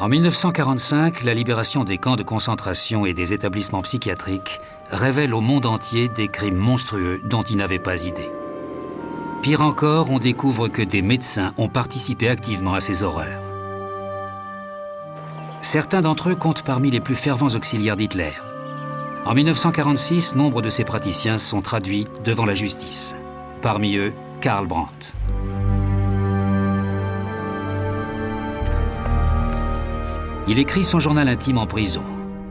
En 1945, la libération des camps de concentration et des établissements psychiatriques révèle au monde entier des crimes monstrueux dont il n'avait pas idée. Pire encore, on découvre que des médecins ont participé activement à ces horreurs. Certains d'entre eux comptent parmi les plus fervents auxiliaires d'Hitler. En 1946, nombre de ces praticiens sont traduits devant la justice. Parmi eux, Karl Brandt. Il écrit son journal intime en prison.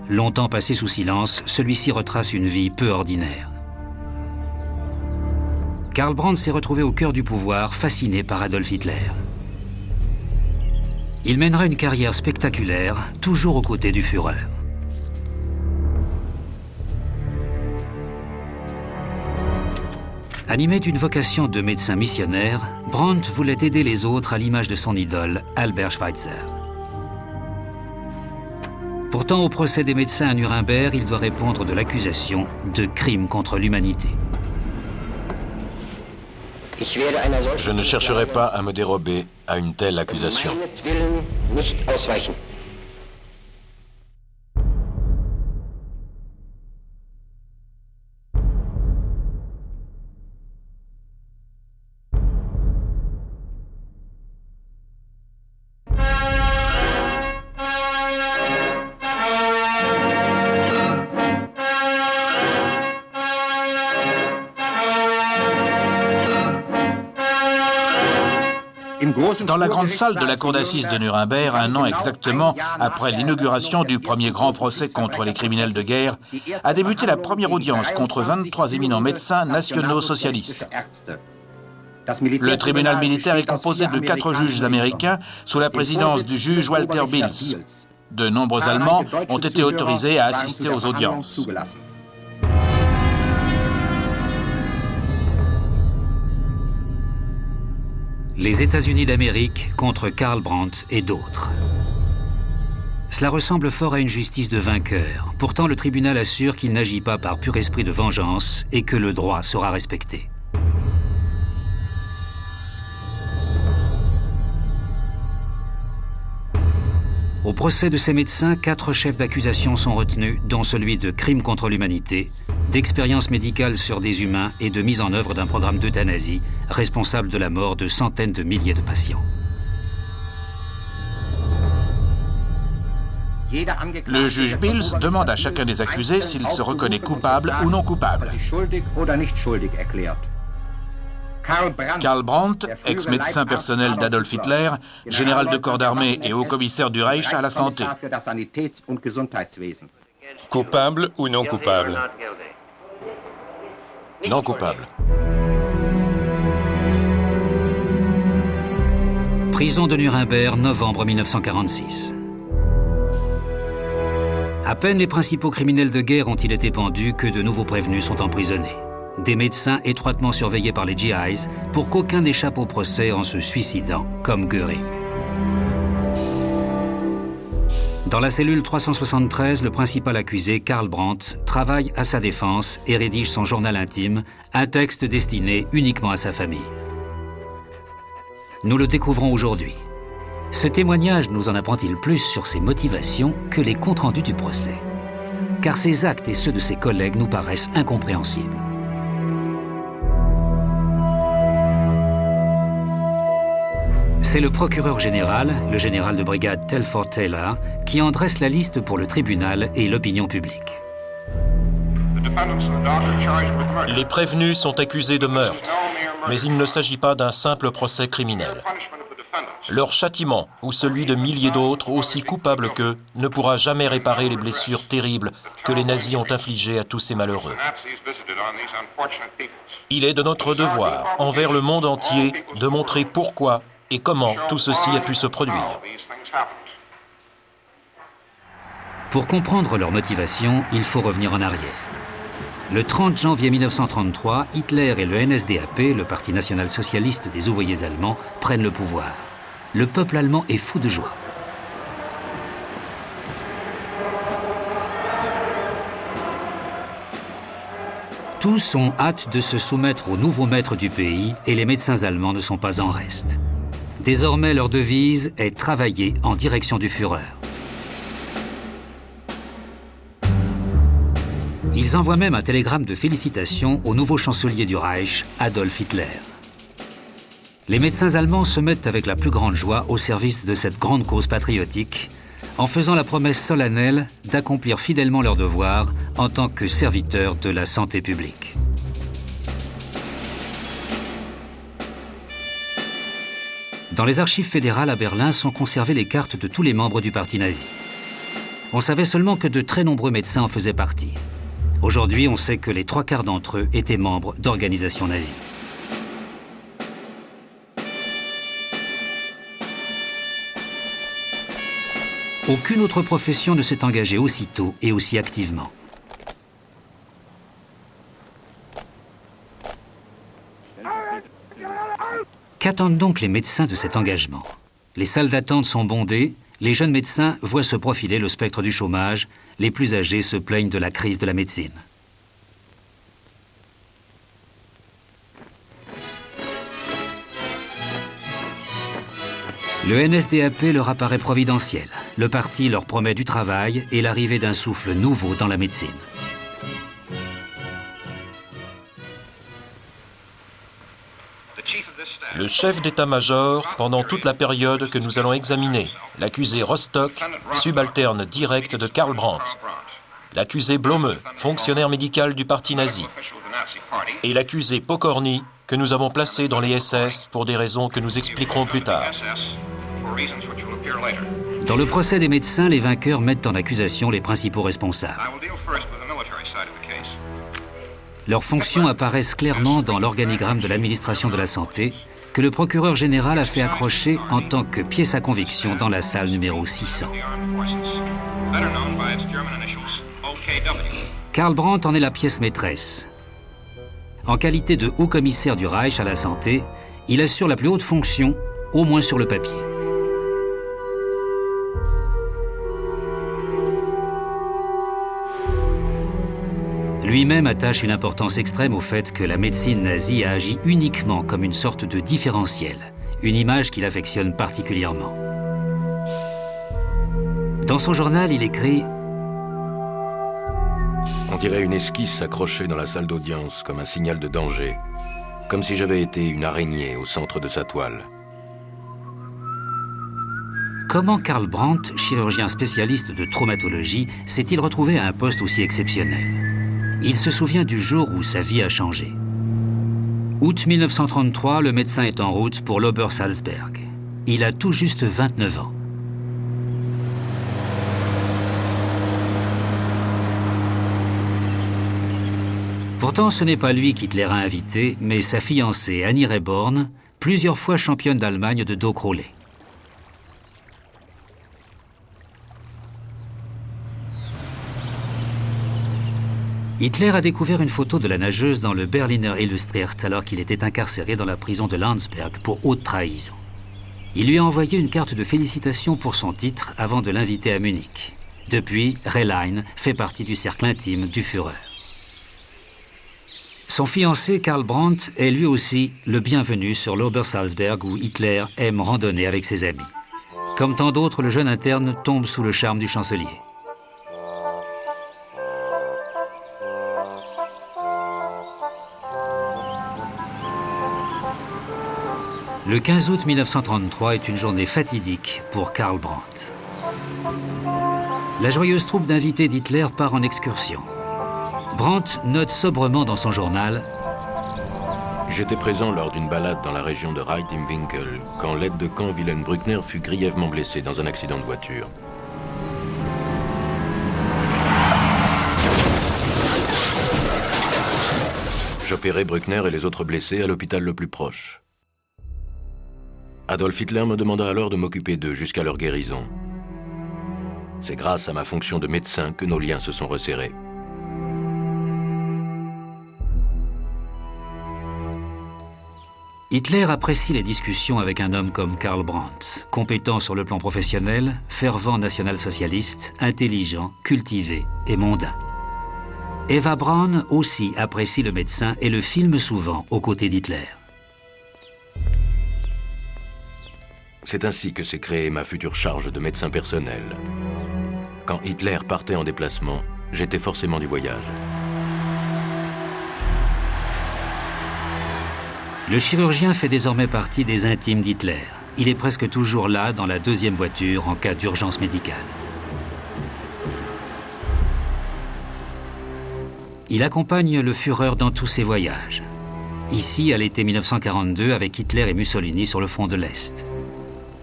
Longtemps passé sous silence, celui-ci retrace une vie peu ordinaire. Karl Brandt s'est retrouvé au cœur du pouvoir, fasciné par Adolf Hitler. Il mènera une carrière spectaculaire, toujours aux côtés du Führer. Animé d'une vocation de médecin missionnaire, Brandt voulait aider les autres à l'image de son idole, Albert Schweitzer. Pourtant, au procès des médecins à Nuremberg, il doit répondre de l'accusation de crime contre l'humanité. Je ne chercherai pas à me dérober à une telle accusation. Dans la grande salle de la cour d'assises de Nuremberg, un an exactement après l'inauguration du premier grand procès contre les criminels de guerre, a débuté la première audience contre 23 éminents médecins nationaux socialistes. Le tribunal militaire est composé de 4 juges américains sous la présidence du juge Walter Bills. De nombreux Allemands ont été autorisés à assister aux audiences. Les États-Unis d'Amérique contre Karl Brandt et d'autres. Cela ressemble fort à une justice de vainqueur. Pourtant, le tribunal assure qu'il n'agit pas par pur esprit de vengeance et que le droit sera respecté. Au procès de ces médecins, 4 chefs d'accusation sont retenus, dont celui de crime contre l'humanité, d'expérience médicale sur des humains et de mise en œuvre d'un programme d'euthanasie responsable de la mort de centaines de milliers de patients. Le juge Bills demande à chacun des accusés s'il se reconnaît coupable ou non coupable. Karl Brandt, ex-médecin personnel d'Adolf Hitler, général de corps d'armée et haut-commissaire du Reich à la santé. Coupable ou non coupable? Non coupable. Prison de Nuremberg, novembre 1946. À peine les principaux criminels de guerre ont-ils été pendus que de nouveaux prévenus sont emprisonnés. Des médecins étroitement surveillés par les GIs pour qu'aucun n'échappe au procès en se suicidant, comme Göring. Dans la cellule 373, le principal accusé, Karl Brandt, travaille à sa défense et rédige son journal intime, un texte destiné uniquement à sa famille. Nous le découvrons aujourd'hui. Ce témoignage nous en apprend-il plus sur ses motivations que les comptes rendus du procès? Car ses actes et ceux de ses collègues nous paraissent incompréhensibles. C'est le procureur général, le général de brigade Telford Taylor, qui en dresse la liste pour le tribunal et l'opinion publique. Les prévenus sont accusés de meurtre, mais il ne s'agit pas d'un simple procès criminel. Leur châtiment, ou celui de milliers d'autres, aussi coupables qu'eux, ne pourra jamais réparer les blessures terribles que les nazis ont infligées à tous ces malheureux. Il est de notre devoir, envers le monde entier, de montrer pourquoi et comment tout ceci a pu se produire. Pour comprendre leur motivation, il faut revenir en arrière. Le 30 janvier 1933, Hitler et le NSDAP, le Parti national-socialiste des ouvriers allemands, prennent le pouvoir. Le peuple allemand est fou de joie. Tous ont hâte de se soumettre au nouveau maître du pays et les médecins allemands ne sont pas en reste. Désormais, leur devise est « travailler en direction du Führer ». Ils envoient même un télégramme de félicitations au nouveau chancelier du Reich, Adolf Hitler. Les médecins allemands se mettent avec la plus grande joie au service de cette grande cause patriotique, en faisant la promesse solennelle d'accomplir fidèlement leur devoir en tant que serviteurs de la santé publique. Dans les archives fédérales à Berlin sont conservées les cartes de tous les membres du parti nazi. On savait seulement que de très nombreux médecins en faisaient partie. Aujourd'hui, on sait que les 3/4 d'entre eux étaient membres d'organisations nazies. Aucune autre profession ne s'est engagée aussitôt et aussi activement. Qu'attendent donc les médecins de cet engagement? Les salles d'attente sont bondées, les jeunes médecins voient se profiler le spectre du chômage, les plus âgés se plaignent de la crise de la médecine. Le NSDAP leur apparaît providentiel. Le parti leur promet du travail et l'arrivée d'un souffle nouveau dans la médecine. Le chef d'état-major, pendant toute la période que nous allons examiner, l'accusé Rostock, subalterne direct de Karl Brandt, l'accusé Blome, fonctionnaire médical du parti nazi, et l'accusé Pokorny, que nous avons placé dans les SS pour des raisons que nous expliquerons plus tard. Dans le procès des médecins, les vainqueurs mettent en accusation les principaux responsables. Leurs fonctions apparaissent clairement dans l'organigramme de l'administration de la santé, que le procureur général a fait accrocher en tant que pièce à conviction dans la salle numéro 600. Karl Brandt en est la pièce maîtresse. En qualité de haut-commissaire du Reich à la santé, il assure la plus haute fonction, au moins sur le papier. Lui-même attache une importance extrême au fait que la médecine nazie a agi uniquement comme une sorte de différentiel, une image qu'il affectionne particulièrement. Dans son journal, il écrit « On dirait une esquisse accrochée dans la salle d'audience comme un signal de danger, comme si j'avais été une araignée au centre de sa toile. » Comment Karl Brandt, chirurgien spécialiste de traumatologie, s'est-il retrouvé à un poste aussi exceptionnel? Il se souvient du jour où sa vie a changé. Août 1933, le médecin est en route pour l'Obersalzberg. Il a tout juste 29 ans. Pourtant, ce n'est pas lui qu'Hitler a invité, mais sa fiancée Annie Reborn, plusieurs fois championne d'Allemagne de dos crawlé. Hitler a découvert une photo de la nageuse dans le Berliner Illustriert alors qu'il était incarcéré dans la prison de Landsberg pour haute trahison. Il lui a envoyé une carte de félicitations pour son titre avant de l'inviter à Munich. Depuis, Rehlein fait partie du cercle intime du Führer. Son fiancé Karl Brandt est lui aussi le bienvenu sur l'Obersalzberg où Hitler aime randonner avec ses amis. Comme tant d'autres, le jeune interne tombe sous le charme du chancelier. Le 15 août 1933 est une journée fatidique pour Karl Brandt. La joyeuse troupe d'invités d'Hitler part en excursion. Brandt note sobrement dans son journal « J'étais présent lors d'une balade dans la région de Reit im Winkel quand l'aide de camp Wilhelm Bruckner fut grièvement blessé dans un accident de voiture. J'opérai Bruckner et les autres blessés à l'hôpital le plus proche. Adolf Hitler me demanda alors de m'occuper d'eux jusqu'à leur guérison. C'est grâce à ma fonction de médecin que nos liens se sont resserrés. » Hitler apprécie les discussions avec un homme comme Karl Brandt, compétent sur le plan professionnel, fervent national-socialiste, intelligent, cultivé et mondain. Eva Braun aussi apprécie le médecin et le filme souvent aux côtés d'Hitler. C'est ainsi que s'est créée ma future charge de médecin personnel. Quand Hitler partait en déplacement, j'étais forcément du voyage. Le chirurgien fait désormais partie des intimes d'Hitler. Il est presque toujours là, dans la deuxième voiture, en cas d'urgence médicale. Il accompagne le Führer dans tous ses voyages. Ici, à l'été 1942, avec Hitler et Mussolini sur le front de l'Est.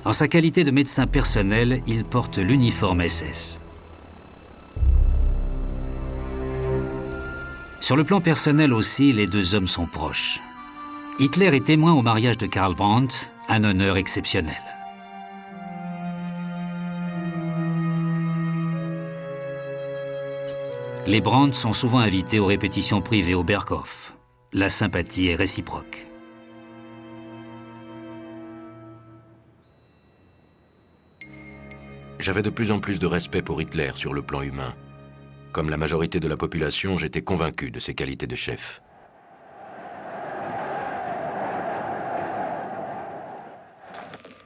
En sa qualité de médecin personnel, il porte l'uniforme SS. Sur le plan personnel aussi, les deux hommes sont proches. Hitler est témoin au mariage de Karl Brandt, un honneur exceptionnel. Les Brandt sont souvent invités aux répétitions privées au Berghof. La sympathie est réciproque. J'avais de plus en plus de respect pour Hitler sur le plan humain. Comme la majorité de la population, j'étais convaincu de ses qualités de chef.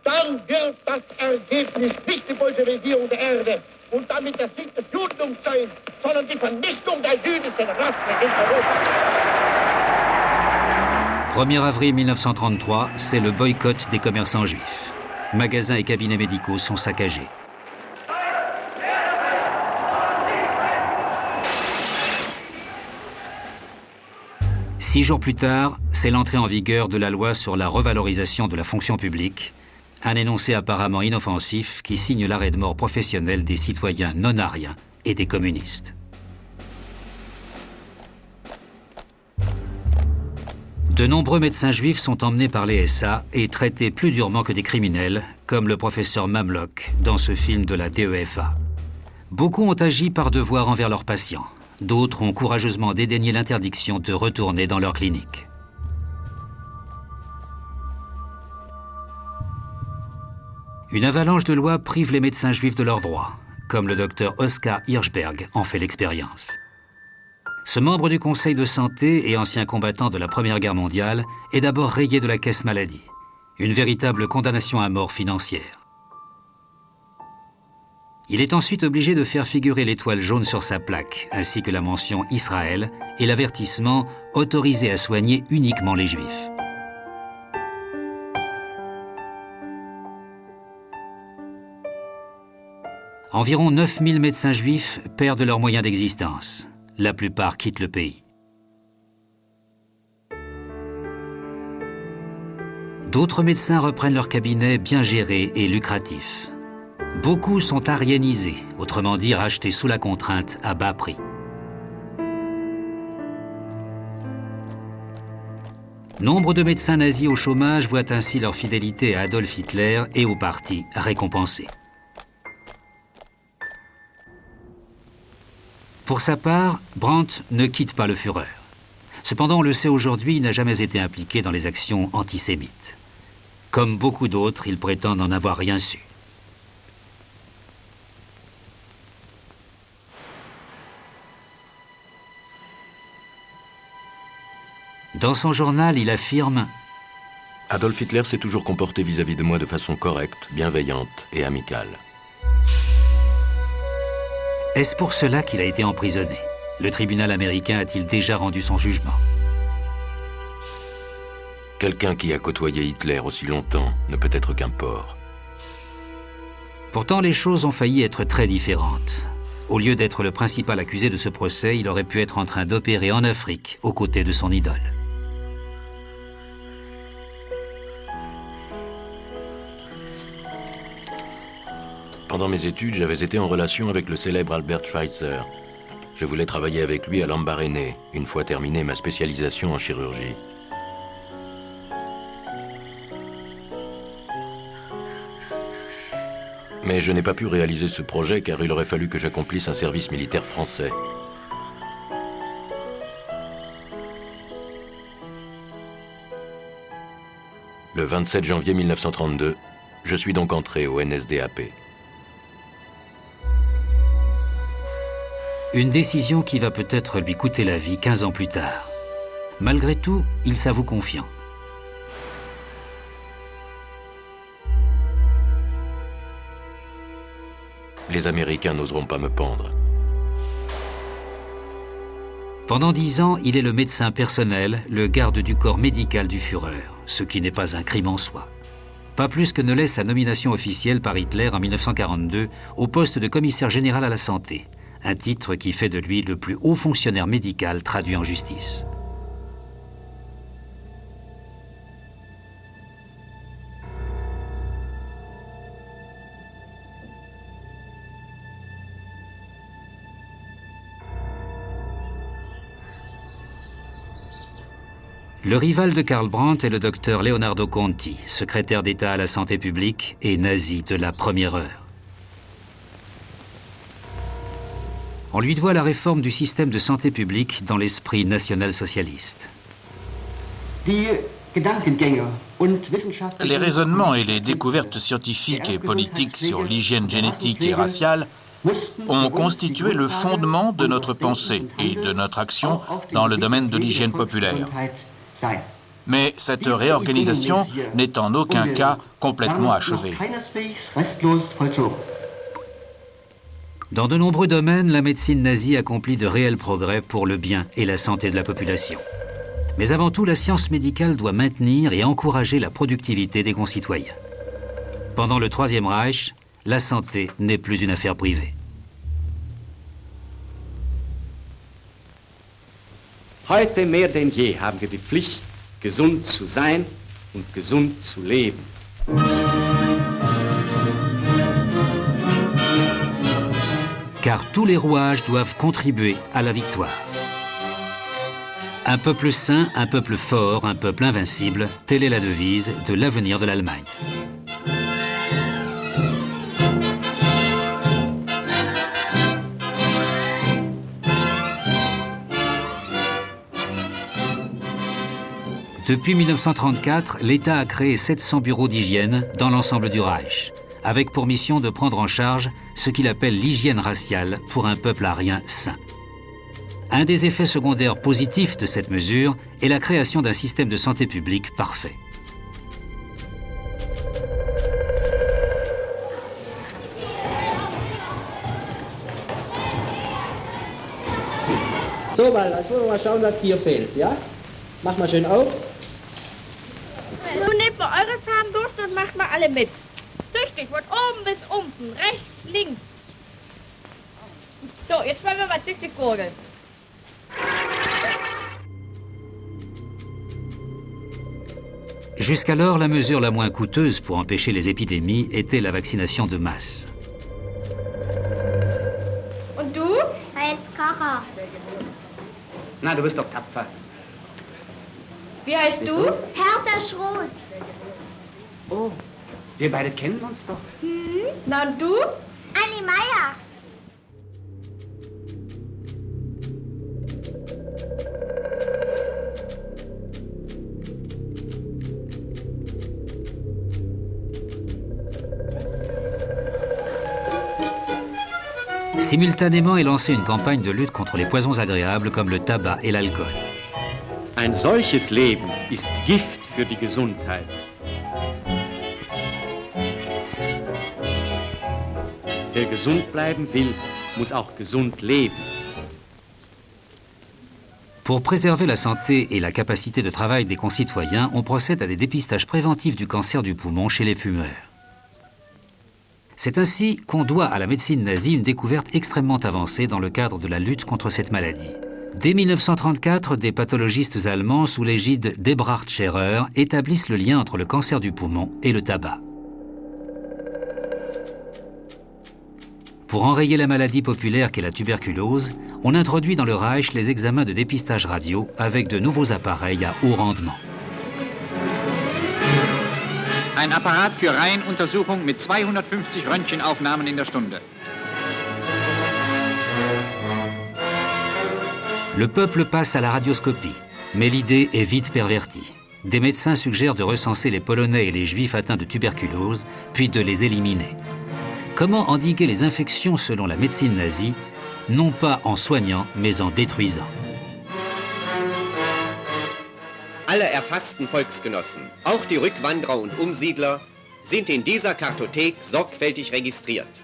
Dann wird das Ergebnis nicht die Bolschewisierung der Erde und damit der Sieg des Judentums sein, sondern die Vernichtung der jüdischen Rasse in Europa. 1er avril 1933, c'est le boycott des commerçants juifs. Magasins et cabinets médicaux sont saccagés. Six jours plus tard, c'est l'entrée en vigueur de la loi sur la revalorisation de la fonction publique, un énoncé apparemment inoffensif qui signe l'arrêt de mort professionnel des citoyens non-ariens et des communistes. De nombreux médecins juifs sont emmenés par les SA et traités plus durement que des criminels, comme le professeur Mamlock dans ce film de la DEFA. Beaucoup ont agi par devoir envers leurs patients. D'autres ont courageusement dédaigné l'interdiction de retourner dans leur clinique. Une avalanche de lois prive les médecins juifs de leurs droits, comme le docteur Oskar Hirschberg en fait l'expérience. Ce membre du Conseil de santé et ancien combattant de la Première Guerre mondiale est d'abord rayé de la caisse maladie, une véritable condamnation à mort financière. Il est ensuite obligé de faire figurer l'étoile jaune sur sa plaque, ainsi que la mention Israël et l'avertissement autorisé à soigner uniquement les Juifs. Environ 9000 médecins juifs perdent leurs moyens d'existence. La plupart quittent le pays. D'autres médecins reprennent leur cabinet bien géré et lucratif. Beaucoup sont arianisés, autrement dit rachetés sous la contrainte à bas prix. Nombre de médecins nazis au chômage voient ainsi leur fidélité à Adolf Hitler et au parti récompensée. Pour sa part, Brandt ne quitte pas le Führer. Cependant, on le sait aujourd'hui, il n'a jamais été impliqué dans les actions antisémites. Comme beaucoup d'autres, il prétend n'en avoir rien su. Dans son journal, il affirme « Adolf Hitler s'est toujours comporté vis-à-vis de moi de façon correcte, bienveillante et amicale. » Est-ce pour cela qu'il a été emprisonné? Le tribunal américain a-t-il déjà rendu son jugement? Quelqu'un qui a côtoyé Hitler aussi longtemps ne peut être qu'un porc. Pourtant, les choses ont failli être très différentes. Au lieu d'être le principal accusé de ce procès, il aurait pu être en train d'opérer en Afrique aux côtés de son idole. Pendant mes études, j'avais été en relation avec le célèbre Albert Schweitzer. Je voulais travailler avec lui à Lambaréné, une fois terminée ma spécialisation en chirurgie. Mais je n'ai pas pu réaliser ce projet car il aurait fallu que j'accomplisse un service militaire français. Le 27 janvier 1932, je suis donc entré au NSDAP. Une décision qui va peut-être lui coûter la vie 15 ans plus tard. Malgré tout, il s'avoue confiant. Les Américains n'oseront pas me pendre. Pendant 10 ans, il est le médecin personnel, le garde du corps médical du Führer, ce qui n'est pas un crime en soi. Pas plus que ne laisse sa nomination officielle par Hitler en 1942 au poste de commissaire général à la santé, un titre qui fait de lui le plus haut fonctionnaire médical traduit en justice. Le rival de Karl Brandt est le docteur Leonardo Conti, secrétaire d'État à la santé publique et nazi de la première heure. On lui doit la réforme du système de santé publique dans l'esprit national-socialiste. Les raisonnements et les découvertes scientifiques et politiques sur l'hygiène génétique et raciale ont constitué le fondement de notre pensée et de notre action dans le domaine de l'hygiène populaire. Mais cette réorganisation n'est en aucun cas complètement achevée. Dans de nombreux domaines, la médecine nazie accomplit de réels progrès pour le bien et la santé de la population. Mais avant tout, la science médicale doit maintenir et encourager la productivité des concitoyens. Pendant le Troisième Reich, la santé n'est plus une affaire privée. Heute mehr denn je haben wir die Pflicht, gesund zu sein und gesund zu leben. Car tous les rouages doivent contribuer à la victoire. Un peuple sain, un peuple fort, un peuple invincible, telle est la devise de l'avenir de l'Allemagne. Depuis 1934, l'État a créé 700 bureaux d'hygiène dans l'ensemble du Reich, avec pour mission de prendre en charge ce qu'il appelle l'hygiène raciale pour un peuple arien sain. Un des effets secondaires positifs de cette mesure est la création d'un système de santé publique parfait. So, Walter, jetzt wollen wir mal schauen, was hier fehlt, ja? Mach mal schön auf. Nun nehmt mal eure Zahnbürste und macht mal alle mit. Tüchtig, von oben bis unten, rechts, links. So, jetzt wollen wir mal tüchtig gurgeln. Jusqu'alors, la mesure la moins coûteuse pour empêcher les épidémies était la vaccination de masse. Und du? Heinz Kocher. Na, du bist doch tapfer. Wie heißt du? Hertha Schroth. Oh, wir beide kennen uns doch. Na und du? Annie Meier. Simultanément est lancée une campagne de lutte contre les poisons agréables comme le tabac et l'alcool. Ein solches Leben ist Gift für die Gesundheit. Wer gesund bleiben will, muss auch gesund leben. Pour préserver la santé et la capacité de travail des concitoyens, on procède à des dépistages préventifs du cancer du poumon chez les fumeurs. C'est ainsi qu'on doit à la médecine nazie une découverte extrêmement avancée dans le cadre de la lutte contre cette maladie. Dès 1934, des pathologistes allemands sous l'égide d'Ebrhard Scherer établissent le lien entre le cancer du poumon et le tabac. Pour enrayer la maladie populaire qu'est la tuberculose, on introduit dans le Reich les examens de dépistage radio avec de nouveaux appareils à haut rendement. Ein Apparat für Reihenuntersuchung mit 250 Röntgenaufnahmen in der Stunde. Le peuple passe à la radioscopie, mais l'idée est vite pervertie. Des médecins suggèrent de recenser les Polonais et les Juifs atteints de tuberculose, puis de les éliminer. Comment endiguer les infections selon la médecine nazie, non pas en soignant, mais en détruisant? Alle erfassten Volksgenossen, auch die Rückwanderer und Umsiedler, sind in dieser Kartothek sorgfältig registriert.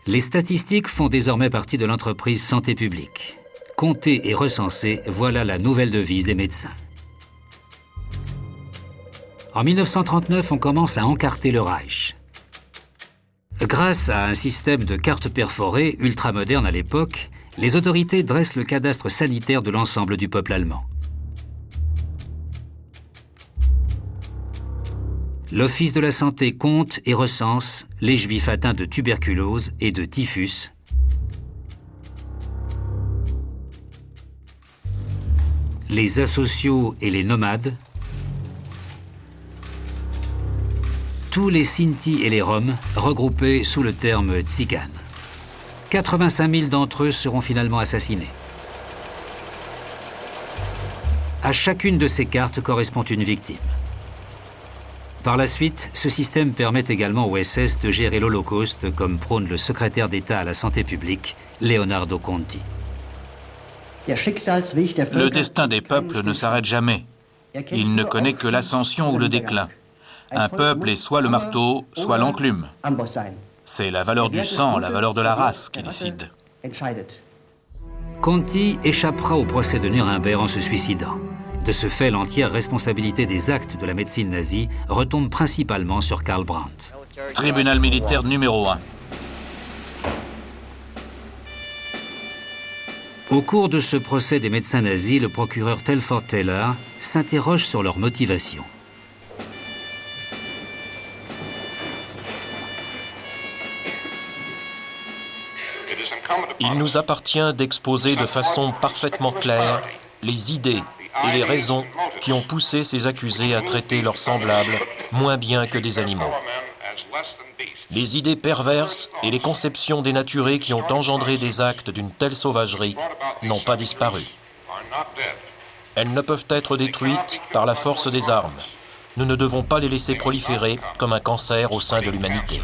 Les statistiques font désormais partie de l'entreprise santé publique. Compter et recenser, voilà la nouvelle devise des médecins. En 1939, on commence à encarter le Reich. Grâce à un système de cartes perforées, ultramoderne à l'époque, les autorités dressent le cadastre sanitaire de l'ensemble du peuple allemand. L'Office de la santé compte et recense les juifs atteints de tuberculose et de typhus, les asociaux et les nomades, tous les Sinti et les Roms regroupés sous le terme Tziganes. 85 000 d'entre eux seront finalement assassinés. À chacune de ces cartes correspond une victime. Par la suite, ce système permet également au SS de gérer l'Holocauste, comme prône le secrétaire d'État à la santé publique, Leonardo Conti. Le destin des peuples ne s'arrête jamais. Il ne connaît que l'ascension ou le déclin. Un peuple est soit le marteau, soit l'enclume. C'est la valeur du sang, la valeur de la race qui décide. Conti échappera au procès de Nuremberg en se suicidant. De ce fait, l'entière responsabilité des actes de la médecine nazie retombe principalement sur Karl Brandt. Tribunal militaire numéro 1. Au cours de ce procès des médecins nazis, le procureur Telford Taylor s'interroge sur leur motivation. Il nous appartient d'exposer de façon parfaitement claire les idées et les raisons qui ont poussé ces accusés à traiter leurs semblables moins bien que des animaux. Les idées perverses et les conceptions dénaturées qui ont engendré des actes d'une telle sauvagerie n'ont pas disparu. Elles ne peuvent être détruites par la force des armes. Nous ne devons pas les laisser proliférer comme un cancer au sein de l'humanité.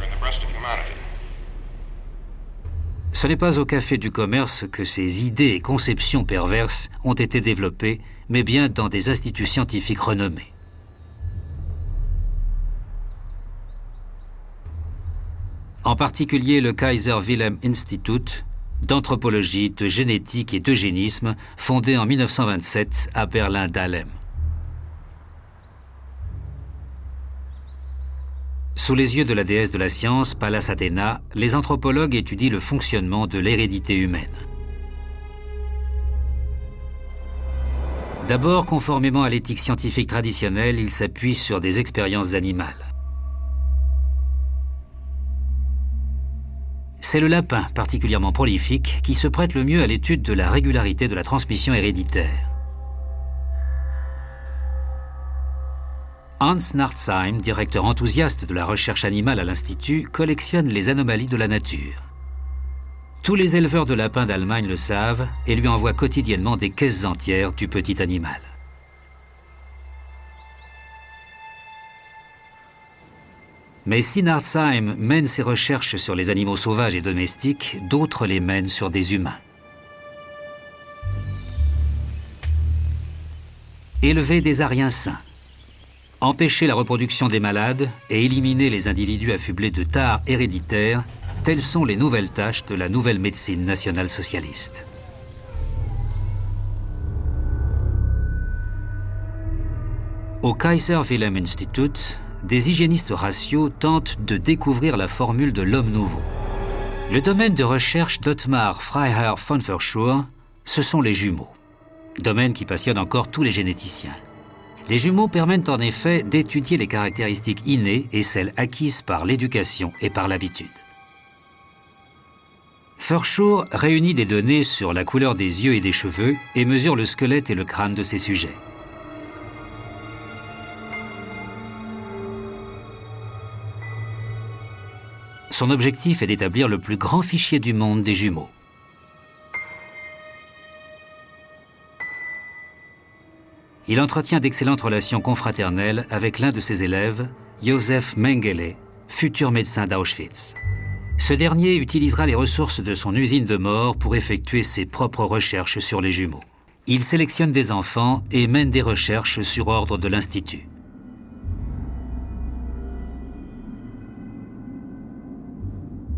Ce n'est pas au Café du Commerce que ces idées et conceptions perverses ont été développées, mais bien dans des instituts scientifiques renommés. En particulier le Kaiser Wilhelm Institut d'anthropologie, de génétique et d'eugénisme, fondé en 1927 à Berlin-Dahlem. Sous les yeux de la déesse de la science, Pallas Athéna, les anthropologues étudient le fonctionnement de l'hérédité humaine. D'abord, conformément à l'éthique scientifique traditionnelle, ils s'appuient sur des expériences animales. C'est le lapin, particulièrement prolifique, qui se prête le mieux à l'étude de la régularité de la transmission héréditaire. Hans Nartzheim, directeur enthousiaste de la recherche animale à l'Institut, collectionne les anomalies de la nature. Tous les éleveurs de lapins d'Allemagne le savent et lui envoient quotidiennement des caisses entières du petit animal. Mais si Nartzheim mène ses recherches sur les animaux sauvages et domestiques, d'autres les mènent sur des humains. Élever des Ariens sains, empêcher la reproduction des malades et éliminer les individus affublés de tares héréditaires, telles sont les nouvelles tâches de la nouvelle médecine nationale socialiste. Au Kaiser Wilhelm Institut, des hygiénistes raciaux tentent de découvrir la formule de l'homme nouveau. Le domaine de recherche d'Ottmar Freiherr von Verschuur, ce sont les jumeaux, domaine qui passionne encore tous les généticiens. Les jumeaux permettent en effet d'étudier les caractéristiques innées et celles acquises par l'éducation et par l'habitude. Verschuur réunit des données sur la couleur des yeux et des cheveux et mesure le squelette et le crâne de ses sujets. Son objectif est d'établir le plus grand fichier du monde des jumeaux. Il entretient d'excellentes relations confraternelles avec l'un de ses élèves, Josef Mengele, futur médecin d'Auschwitz. Ce dernier utilisera les ressources de son usine de mort pour effectuer ses propres recherches sur les jumeaux. Il sélectionne des enfants et mène des recherches sur ordre de l'Institut.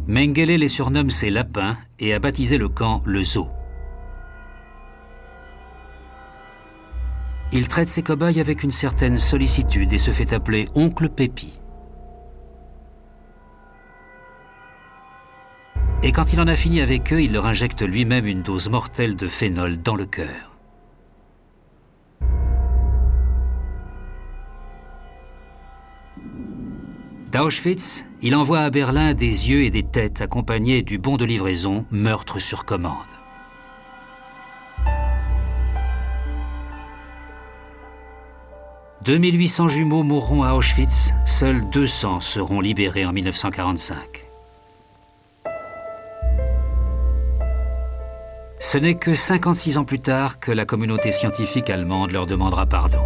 Mengele les surnomme ses lapins et a baptisé le camp le zoo. Il traite ses cobayes avec une certaine sollicitude et se fait appeler Oncle Pépi. Et quand il en a fini avec eux, il leur injecte lui-même une dose mortelle de phénol dans le cœur. D'Auschwitz, il envoie à Berlin des yeux et des têtes accompagnés du bon de livraison « Meurtre sur commande ». 2800 jumeaux mourront à Auschwitz, seuls 200 seront libérés en 1945. Ce n'est que 56 ans plus tard que la communauté scientifique allemande leur demandera pardon.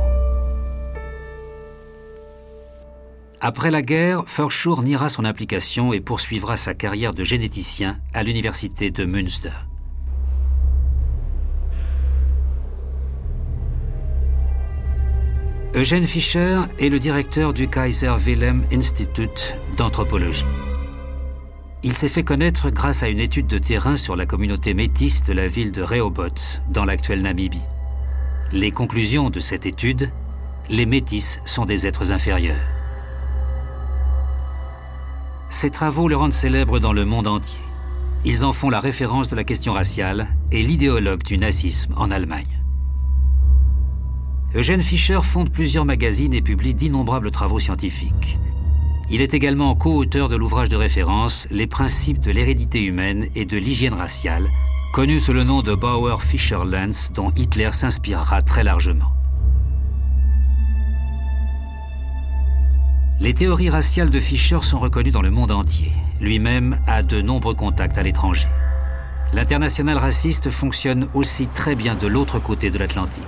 Après la guerre, Verschoor niera son implication et poursuivra sa carrière de généticien à l'université de Münster. Eugen Fischer est le directeur du Kaiser Wilhelm Institut d'anthropologie. Il s'est fait connaître grâce à une étude de terrain sur la communauté métisse de la ville de Rehoboth, dans l'actuelle Namibie. Les conclusions de cette étude, les métis sont des êtres inférieurs. Ces travaux le rendent célèbre dans le monde entier. Ils en font la référence de la question raciale et l'idéologue du nazisme en Allemagne. Eugen Fischer fonde plusieurs magazines et publie d'innombrables travaux scientifiques. Il est également co-auteur de l'ouvrage de référence « Les principes de l'hérédité humaine et de l'hygiène raciale », connu sous le nom de Bauer-Fischer-Lenz, dont Hitler s'inspirera très largement. Les théories raciales de Fischer sont reconnues dans le monde entier. Lui-même a de nombreux contacts à l'étranger. L'international raciste fonctionne aussi très bien de l'autre côté de l'Atlantique.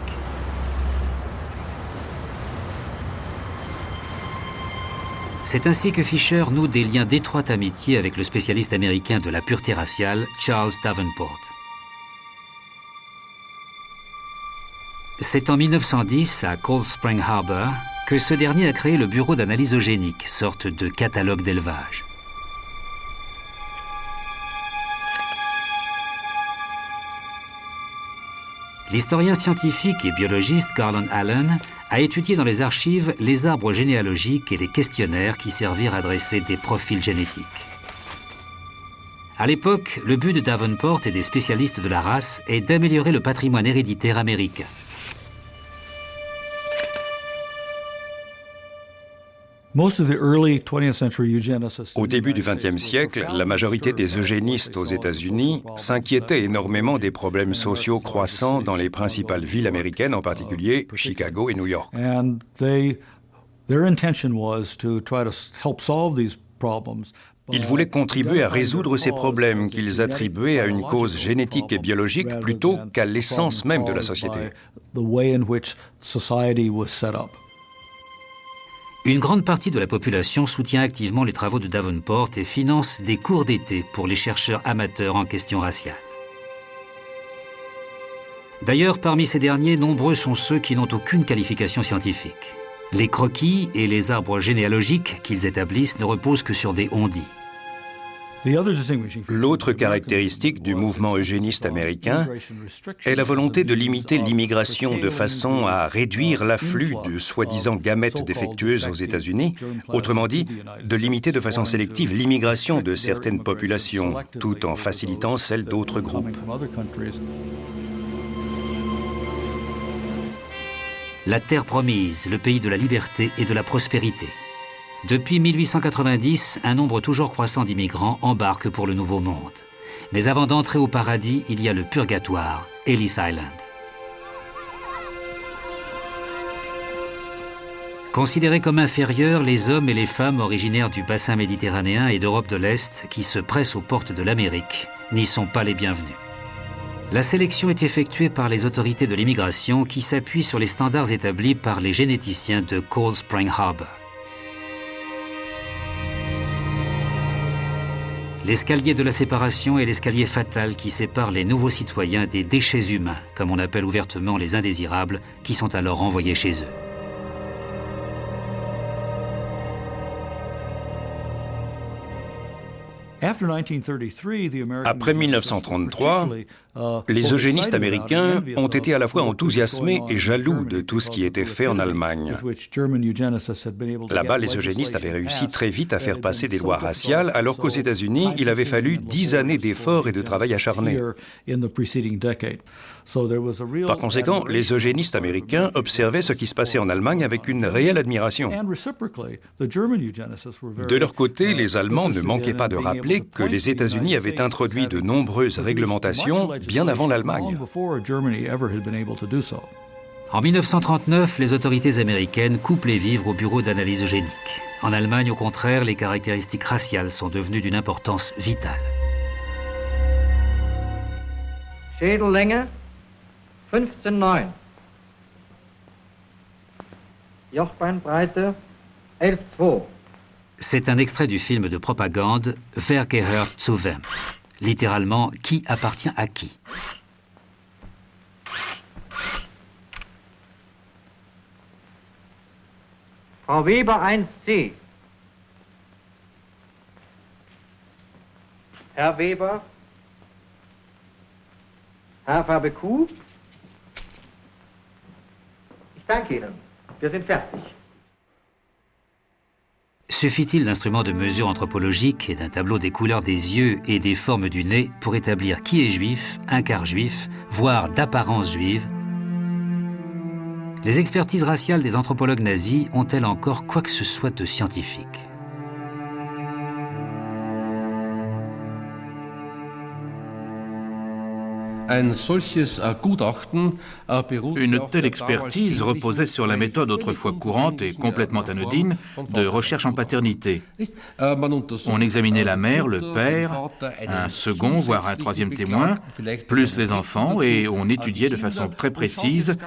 C'est ainsi que Fischer noue des liens d'étroite amitié avec le spécialiste américain de la pureté raciale, Charles Davenport. C'est en 1910, à Cold Spring Harbor, que ce dernier a créé le bureau d'analyse eugénique, sorte de catalogue d'élevage. L'historien scientifique et biologiste Garland Allen a étudié dans les archives les arbres généalogiques et les questionnaires qui servirent à dresser des profils génétiques. À l'époque, le but de Davenport et des spécialistes de la race est d'améliorer le patrimoine héréditaire américain. Au début du XXe siècle, la majorité des eugénistes aux États-Unis s'inquiétaient énormément des problèmes sociaux croissants dans les principales villes américaines, en particulier Chicago et New York. Ils voulaient contribuer à résoudre ces problèmes qu'ils attribuaient à une cause génétique et biologique plutôt qu'à l'essence même de la société. Une grande partie de la population soutient activement les travaux de Davenport et finance des cours d'été pour les chercheurs amateurs en question raciale. D'ailleurs, parmi ces derniers, nombreux sont ceux qui n'ont aucune qualification scientifique. Les croquis et les arbres généalogiques qu'ils établissent ne reposent que sur des on-dit. L'autre caractéristique du mouvement eugéniste américain est la volonté de limiter l'immigration de façon à réduire l'afflux de soi-disant gamètes défectueuses aux États-Unis, autrement dit, de limiter de façon sélective l'immigration de certaines populations, tout en facilitant celle d'autres groupes. La terre promise, le pays de la liberté et de la prospérité. Depuis 1890, un nombre toujours croissant d'immigrants embarque pour le Nouveau Monde. Mais avant d'entrer au paradis, il y a le purgatoire, Ellis Island. Considérés comme inférieurs, les hommes et les femmes originaires du bassin méditerranéen et d'Europe de l'Est qui se pressent aux portes de l'Amérique n'y sont pas les bienvenus. La sélection est effectuée par les autorités de l'immigration qui s'appuient sur les standards établis par les généticiens de Cold Spring Harbor. L'escalier de la séparation est l'escalier fatal qui sépare les nouveaux citoyens des déchets humains, comme on appelle ouvertement les indésirables, qui sont alors renvoyés chez eux. Après 1933, les eugénistes américains ont été à la fois enthousiasmés et jaloux de tout ce qui était fait en Allemagne. Là-bas, les eugénistes avaient réussi très vite à faire passer des lois raciales, alors qu'aux États-Unis, il avait fallu 10 années d'efforts et de travail acharné. Par conséquent, les eugénistes américains observaient ce qui se passait en Allemagne avec une réelle admiration. De leur côté, les Allemands ne manquaient pas de rappeler que les États-Unis avaient introduit de nombreuses réglementations bien avant l'Allemagne. En 1939, les autorités américaines coupent les vivres au bureau d'analyse eugénique. En Allemagne, au contraire, les caractéristiques raciales sont devenues d'une importance vitale. Schädellänge 15,9. Jochbeinbreite 11,2. C'est un extrait du film de propagande « Wer gehört zu wem ?» littéralement « Qui appartient à qui ?» Frau Weber 1C. Herr Weber. Haarfarbe Kuh. Ich danke Ihnen. Wir sind fertig. Suffit-il d'instruments de mesure anthropologique et d'un tableau des couleurs des yeux et des formes du nez pour établir qui est juif, un quart juif, voire d'apparence juive? Les expertises raciales des anthropologues nazis ont-elles encore quoi que ce soit de scientifique? Une telle expertise reposait sur la méthode autrefois courante et complètement anodine de recherche en paternité. On examinait la mère, le père, un second, voire un troisième témoin, plus les enfants, et on étudiait de façon très précise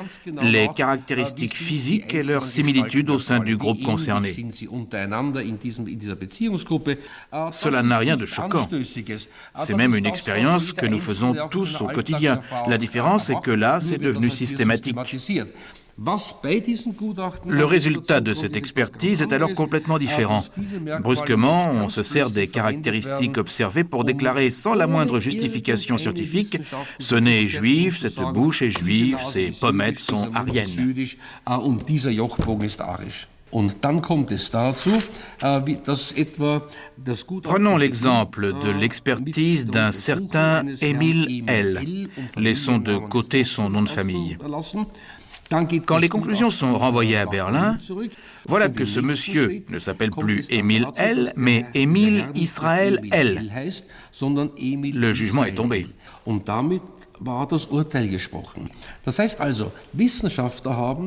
les caractéristiques physiques et leurs similitudes au sein du groupe concerné. Cela n'a rien de choquant. C'est même une expérience que nous faisons tous au quotidien. La différence, c'est que là, c'est devenu systématique. Le résultat de cette expertise est alors complètement différent. Brusquement, on se sert des caractéristiques observées pour déclarer sans la moindre justification scientifique « ce nez est juif, cette bouche est juive, ces pommettes sont aryennes ». Prenons l'exemple de l'expertise d'un certain Émile L. Laissons de côté son nom de famille. Quand les conclusions sont renvoyées à Berlin, voilà que ce monsieur ne s'appelle plus Émile L, mais Émile Israël L. Le jugement est tombé.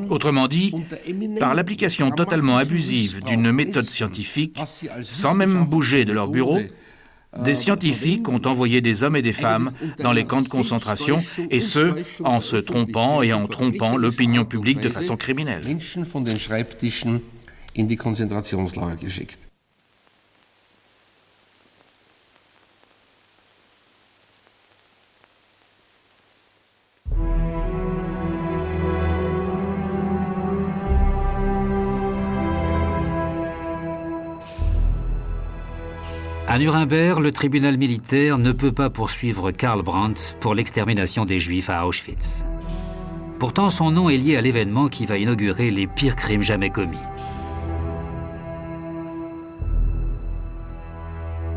Autrement dit, par l'application totalement abusive d'une méthode scientifique, sans même bouger de leur bureau, des scientifiques ont envoyé des hommes et des femmes dans les camps de concentration, et ce, en se trompant et en trompant l'opinion publique de façon criminelle. À Nuremberg, le tribunal militaire ne peut pas poursuivre Karl Brandt pour l'extermination des Juifs à Auschwitz. Pourtant, son nom est lié à l'événement qui va inaugurer les pires crimes jamais commis.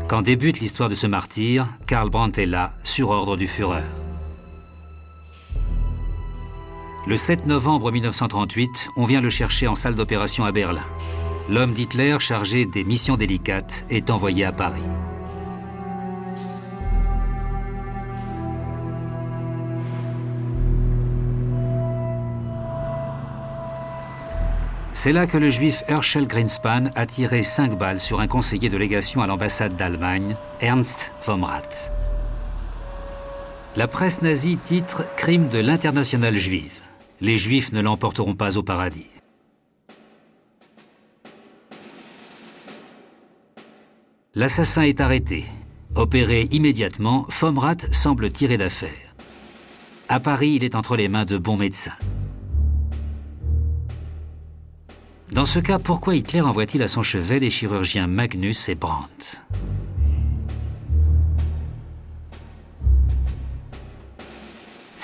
Quand débute l'histoire de ce martyr, Karl Brandt est là, sur ordre du Führer. Le 7 novembre 1938, on vient le chercher en salle d'opération à Berlin. L'homme d'Hitler chargé des missions délicates est envoyé à Paris. C'est là que le juif Herschel Greenspan a tiré 5 balles sur un conseiller de légation à l'ambassade d'Allemagne, Ernst Vomrath. La presse nazie titre « Crime de l'internationale juive ». Les juifs ne l'emporteront pas au paradis. L'assassin est arrêté. Opéré immédiatement, Vomrath semble tirer d'affaire. À Paris, il est entre les mains de bons médecins. Dans ce cas, pourquoi Hitler envoie-t-il à son chevet les chirurgiens Magnus et Brandt?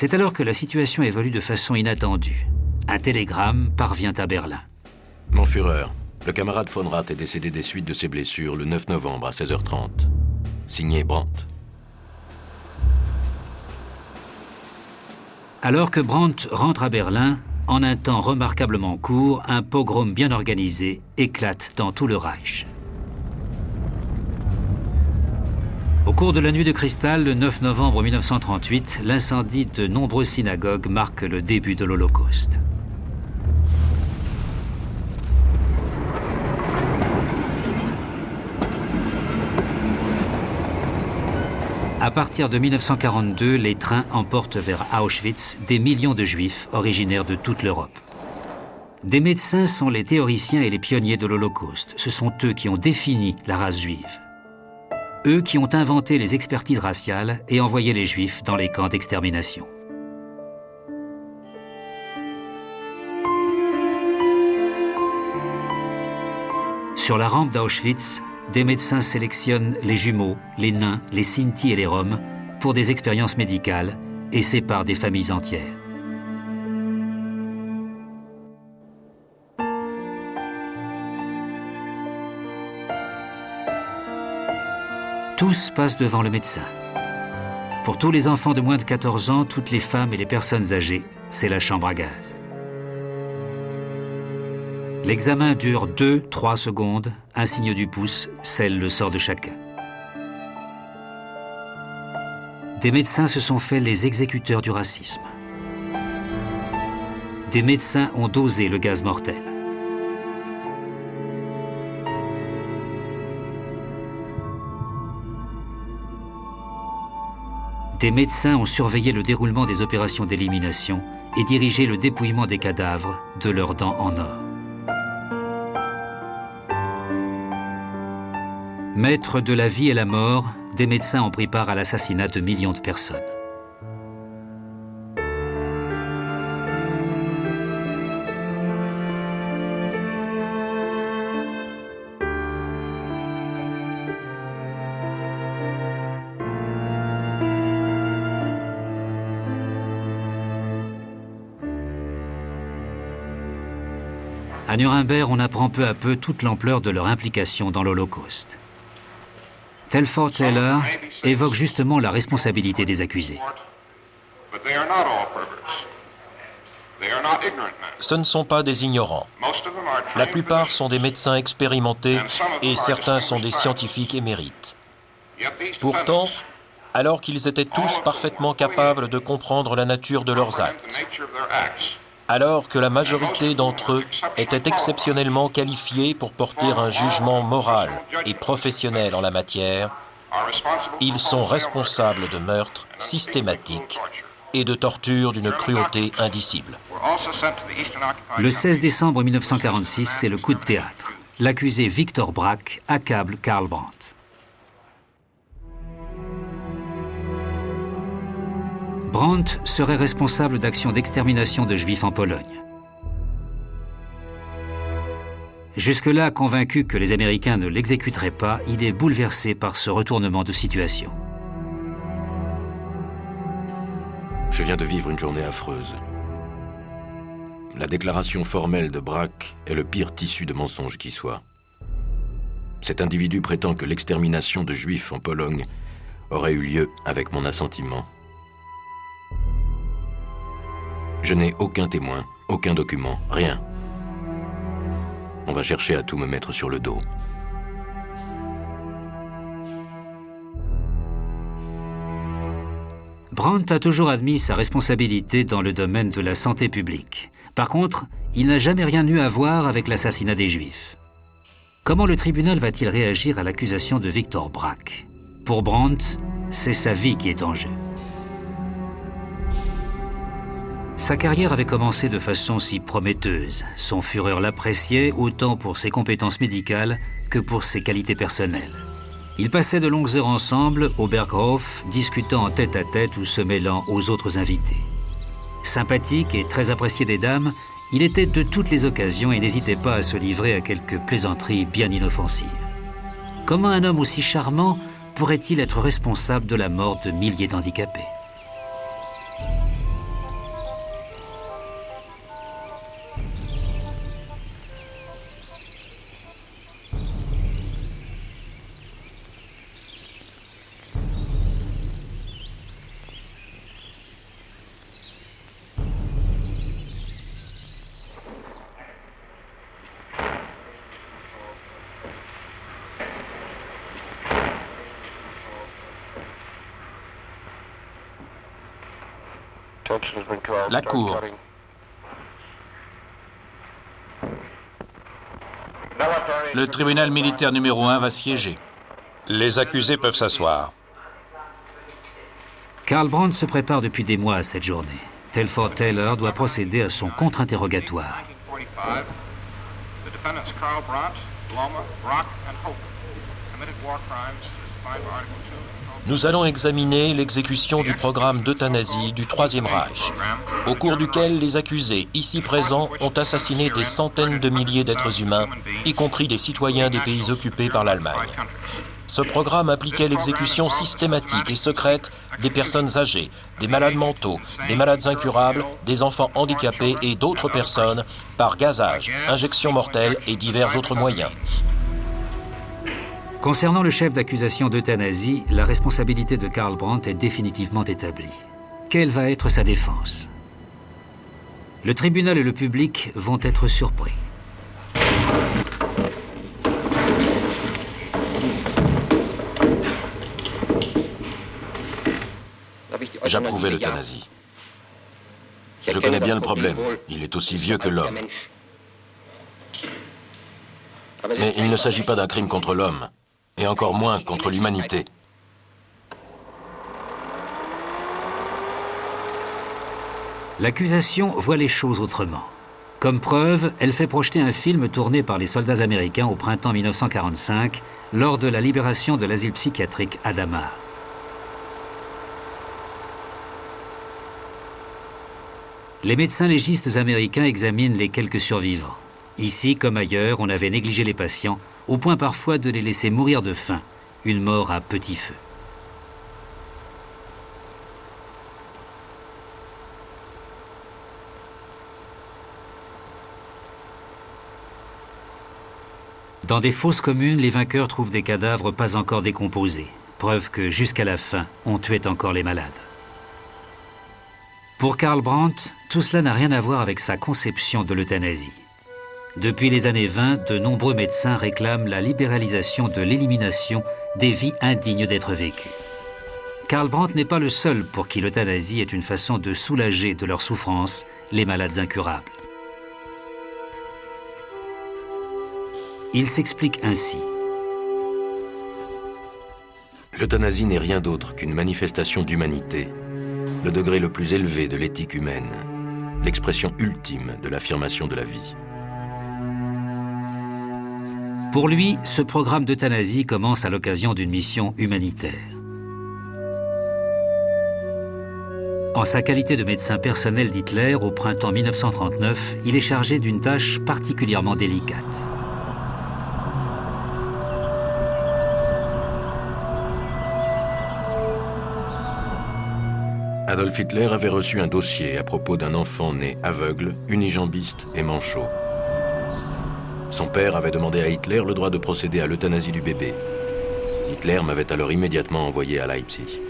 C'est alors que la situation évolue de façon inattendue. Un télégramme parvient à Berlin. Mon Führer, le camarade von Rath est décédé des suites de ses blessures le 9 novembre à 16h30. Signé Brandt. Alors que Brandt rentre à Berlin, en un temps remarquablement court, un pogrom bien organisé éclate dans tout le Reich. Au cours de la nuit de cristal, le 9 novembre 1938, l'incendie de nombreuses synagogues marque le début de l'Holocauste. À partir de 1942, les trains emportent vers Auschwitz des millions de Juifs originaires de toute l'Europe. Des médecins sont les théoriciens et les pionniers de l'Holocauste. Ce sont eux qui ont défini la race juive. Eux qui ont inventé les expertises raciales et envoyé les Juifs dans les camps d'extermination. Sur la rampe d'Auschwitz, des médecins sélectionnent les jumeaux, les nains, les Sinti et les Roms pour des expériences médicales et séparent des familles entières. Tous passent devant le médecin. Pour tous les enfants de moins de 14 ans, toutes les femmes et les personnes âgées, c'est la chambre à gaz. L'examen dure 2-3 secondes, un signe du pouce scelle le sort de chacun. Des médecins se sont faits les exécuteurs du racisme. Des médecins ont dosé le gaz mortel. Des médecins ont surveillé le déroulement des opérations d'élimination et dirigé le dépouillement des cadavres de leurs dents en or. Maîtres de la vie et la mort, des médecins ont pris part à l'assassinat de millions de personnes. À Nuremberg, on apprend peu à peu toute l'ampleur de leur implication dans l'Holocauste. Telford Taylor évoque justement la responsabilité des accusés. Ce ne sont pas des ignorants. La plupart sont des médecins expérimentés et certains sont des scientifiques émérites. Pourtant, alors qu'ils étaient tous parfaitement capables de comprendre la nature de leurs actes, alors que la majorité d'entre eux étaient exceptionnellement qualifiés pour porter un jugement moral et professionnel en la matière, ils sont responsables de meurtres systématiques et de tortures d'une cruauté indicible. Le 16 décembre 1946, c'est le coup de théâtre. L'accusé Victor Brack accable Karl Brandt. Brandt serait responsable d'actions d'extermination de Juifs en Pologne. Jusque-là, convaincu que les Américains ne l'exécuteraient pas, il est bouleversé par ce retournement de situation. Je viens de vivre une journée affreuse. La déclaration formelle de Brack est le pire tissu de mensonge qui soit. Cet individu prétend que l'extermination de Juifs en Pologne aurait eu lieu avec mon assentiment. Je n'ai aucun témoin, aucun document, rien. On va chercher à tout me mettre sur le dos. Brandt a toujours admis sa responsabilité dans le domaine de la santé publique. Par contre, il n'a jamais rien eu à voir avec l'assassinat des Juifs. Comment le tribunal va-t-il réagir à l'accusation de Victor Brack? Pour Brandt, c'est sa vie qui est en jeu. Sa carrière avait commencé de façon si prometteuse. Son Führer l'appréciait autant pour ses compétences médicales que pour ses qualités personnelles. Ils passaient de longues heures ensemble au Berghof, discutant en tête-à-tête ou se mêlant aux autres invités. Sympathique et très apprécié des dames, il était de toutes les occasions et n'hésitait pas à se livrer à quelques plaisanteries bien inoffensives. Comment un homme aussi charmant pourrait-il être responsable de la mort de milliers d'handicapés ? La cour. Le tribunal militaire numéro 1 va siéger. Les accusés peuvent s'asseoir. Karl Brandt se prépare depuis des mois à cette journée. Telford Taylor doit procéder à son contre-interrogatoire. Nous allons examiner l'exécution du programme d'euthanasie du Troisième Reich, au cours duquel les accusés ici présents ont assassiné des centaines de milliers d'êtres humains, y compris des citoyens des pays occupés par l'Allemagne. Ce programme impliquait l'exécution systématique et secrète des personnes âgées, des malades mentaux, des malades incurables, des enfants handicapés et d'autres personnes par gazage, injection mortelle et divers autres moyens. Concernant le chef d'accusation d'euthanasie, la responsabilité de Karl Brandt est définitivement établie. Quelle va être sa défense? Le tribunal et le public vont être surpris. J'approuvais l'euthanasie. Je connais bien le problème. Il est aussi vieux que l'homme. Mais il ne s'agit pas d'un crime contre l'homme, et encore moins contre l'humanité. L'accusation voit les choses autrement. Comme preuve, elle fait projeter un film tourné par les soldats américains au printemps 1945, lors de la libération de l'asile psychiatrique Hadamar. Les médecins légistes américains examinent les quelques survivants. Ici, comme ailleurs, on avait négligé les patients, au point parfois de les laisser mourir de faim, une mort à petit feu. Dans des fosses communes, les vainqueurs trouvent des cadavres pas encore décomposés, preuve que jusqu'à la fin, on tuait encore les malades. Pour Karl Brandt, tout cela n'a rien à voir avec sa conception de l'euthanasie. Depuis les années 20, de nombreux médecins réclament la libéralisation de l'élimination des vies indignes d'être vécues. Karl Brandt n'est pas le seul pour qui l'euthanasie est une façon de soulager de leur souffrance les malades incurables. Il s'explique ainsi. L'euthanasie n'est rien d'autre qu'une manifestation d'humanité, le degré le plus élevé de l'éthique humaine, l'expression ultime de l'affirmation de la vie. Pour lui, ce programme d'euthanasie commence à l'occasion d'une mission humanitaire. En sa qualité de médecin personnel d'Hitler, au printemps 1939, il est chargé d'une tâche particulièrement délicate. Adolf Hitler avait reçu un dossier à propos d'un enfant né aveugle, unijambiste et manchot. Son père avait demandé à Hitler le droit de procéder à l'euthanasie du bébé. Hitler m'avait alors immédiatement envoyé à Leipzig.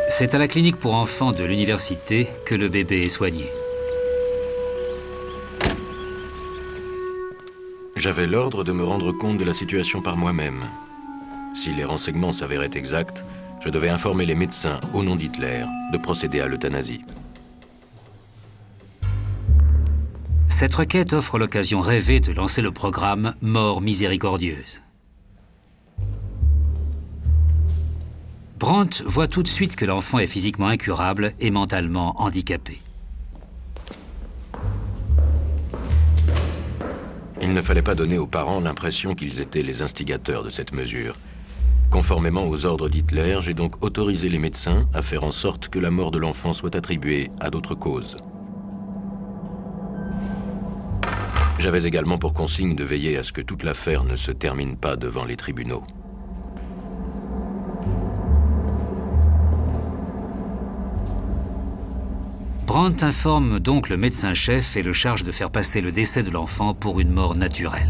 C'est à la clinique pour enfants de l'université que le bébé est soigné. J'avais l'ordre de me rendre compte de la situation par moi-même. Si les renseignements s'avéraient exacts, je devais informer les médecins, au nom d'Hitler, de procéder à l'euthanasie. Cette requête offre l'occasion rêvée de lancer le programme « Mort miséricordieuse ». Brandt voit tout de suite que l'enfant est physiquement incurable et mentalement handicapé. Il ne fallait pas donner aux parents l'impression qu'ils étaient les instigateurs de cette mesure. Conformément aux ordres d'Hitler, j'ai donc autorisé les médecins à faire en sorte que la mort de l'enfant soit attribuée à d'autres causes. J'avais également pour consigne de veiller à ce que toute l'affaire ne se termine pas devant les tribunaux. Brandt informe donc le médecin-chef et le charge de faire passer le décès de l'enfant pour une mort naturelle.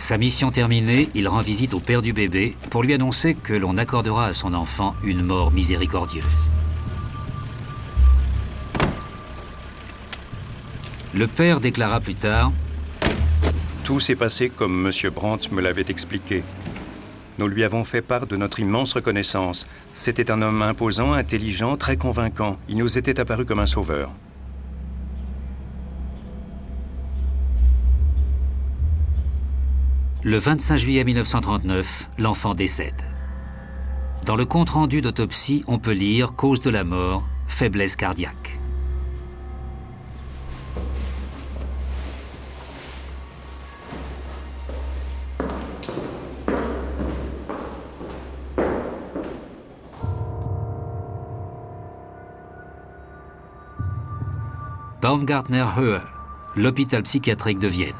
Sa mission terminée, il rend visite au père du bébé pour lui annoncer que l'on accordera à son enfant une mort miséricordieuse. Le père déclara plus tard: « Tout s'est passé comme M. Brandt me l'avait expliqué. Nous lui avons fait part de notre immense reconnaissance. C'était un homme imposant, intelligent, très convaincant. Il nous était apparu comme un sauveur. » Le 25 juillet 1939, l'enfant décède. Dans le compte-rendu d'autopsie, on peut lire « Cause de la mort, faiblesse cardiaque ». Baumgartner-Höhe, l'hôpital psychiatrique de Vienne.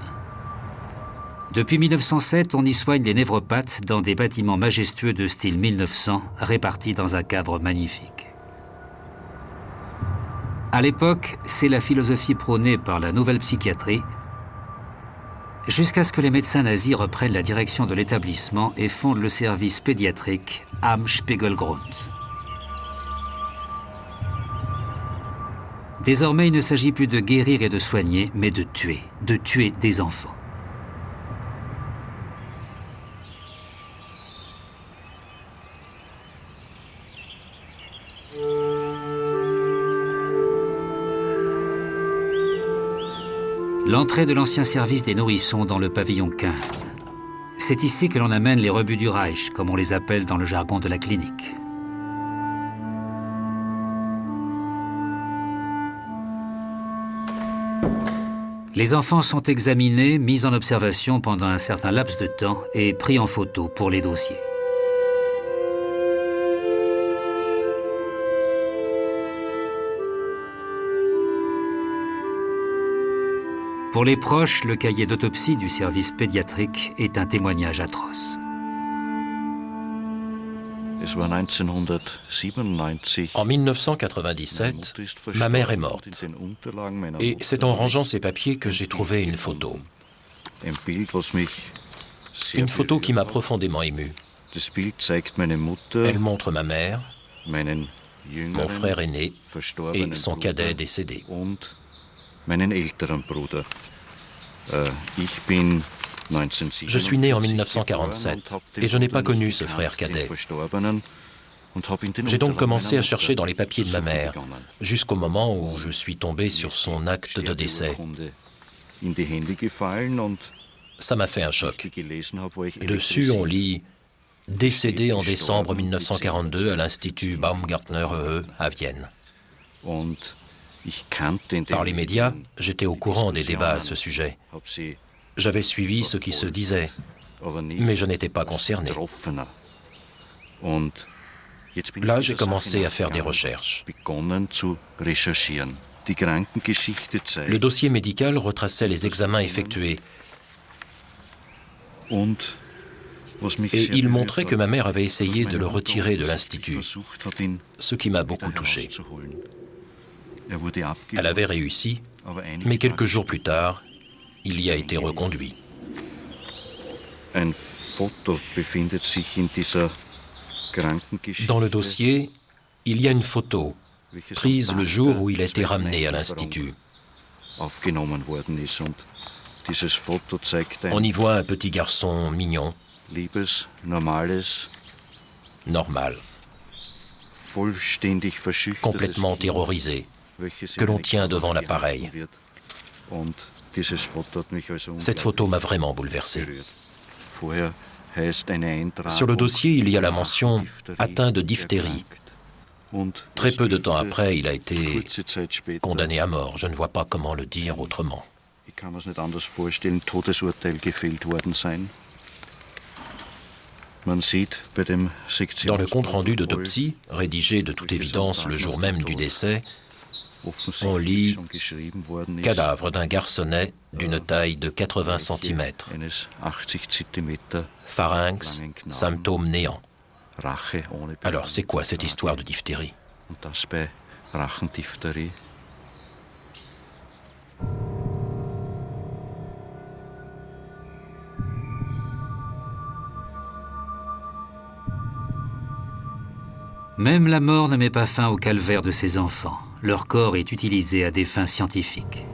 Depuis 1907, on y soigne les névropathes dans des bâtiments majestueux de style 1900, répartis dans un cadre magnifique. À l'époque, c'est la philosophie prônée par la nouvelle psychiatrie, jusqu'à ce que les médecins nazis reprennent la direction de l'établissement et fondent le service pédiatrique am Spiegelgrund. Désormais, il ne s'agit plus de guérir et de soigner, mais de tuer des enfants. L'entrée de l'ancien service des nourrissons dans le pavillon 15. C'est ici que l'on amène les rebuts du Reich, comme on les appelle dans le jargon de la clinique. Les enfants sont examinés, mis en observation pendant un certain laps de temps et pris en photo pour les dossiers. Pour les proches, le cahier d'autopsie du service pédiatrique est un témoignage atroce. En 1997, ma mère est morte. Et c'est en rangeant ces papiers que j'ai trouvé une photo. Une photo qui m'a profondément ému. Elle montre ma mère, mon frère aîné et son cadet décédé. Je suis né en 1947 et je n'ai pas connu ce frère cadet. J'ai donc commencé à chercher dans les papiers de ma mère, jusqu'au moment où je suis tombé sur son acte de décès. Ça m'a fait un choc. Dessus, on lit « Décédé en décembre 1942 à l'Institut Baumgartner-Höhe à Vienne ». Par les médias, j'étais au courant des débats à ce sujet. J'avais suivi ce qui se disait, mais je n'étais pas concerné. Là, j'ai commencé à faire des recherches. Le dossier médical retraçait les examens effectués. Et il montrait que ma mère avait essayé de le retirer de l'Institut, ce qui m'a beaucoup touché. Elle avait réussi, mais quelques jours plus tard, il y a été reconduit. Dans le dossier, il y a une photo, prise le jour où il a été ramené à l'Institut. On y voit un petit garçon mignon, normal, complètement terrorisé, que l'on tient devant l'appareil. Cette photo m'a vraiment bouleversé. Sur le dossier, il y a la mention « atteint de diphtérie ». Très peu de temps après, il a été condamné à mort. Je ne vois pas comment le dire autrement. Dans le compte-rendu d'autopsie, rédigé de toute évidence le jour même du décès, on lit « cadavre d'un garçonnet d'une taille de 80 cm, pharynx, symptômes néants ». Alors c'est quoi cette histoire de diphtérie ? Même la mort ne met pas fin au calvaire de ces enfants. Leur corps est utilisé à des fins scientifiques.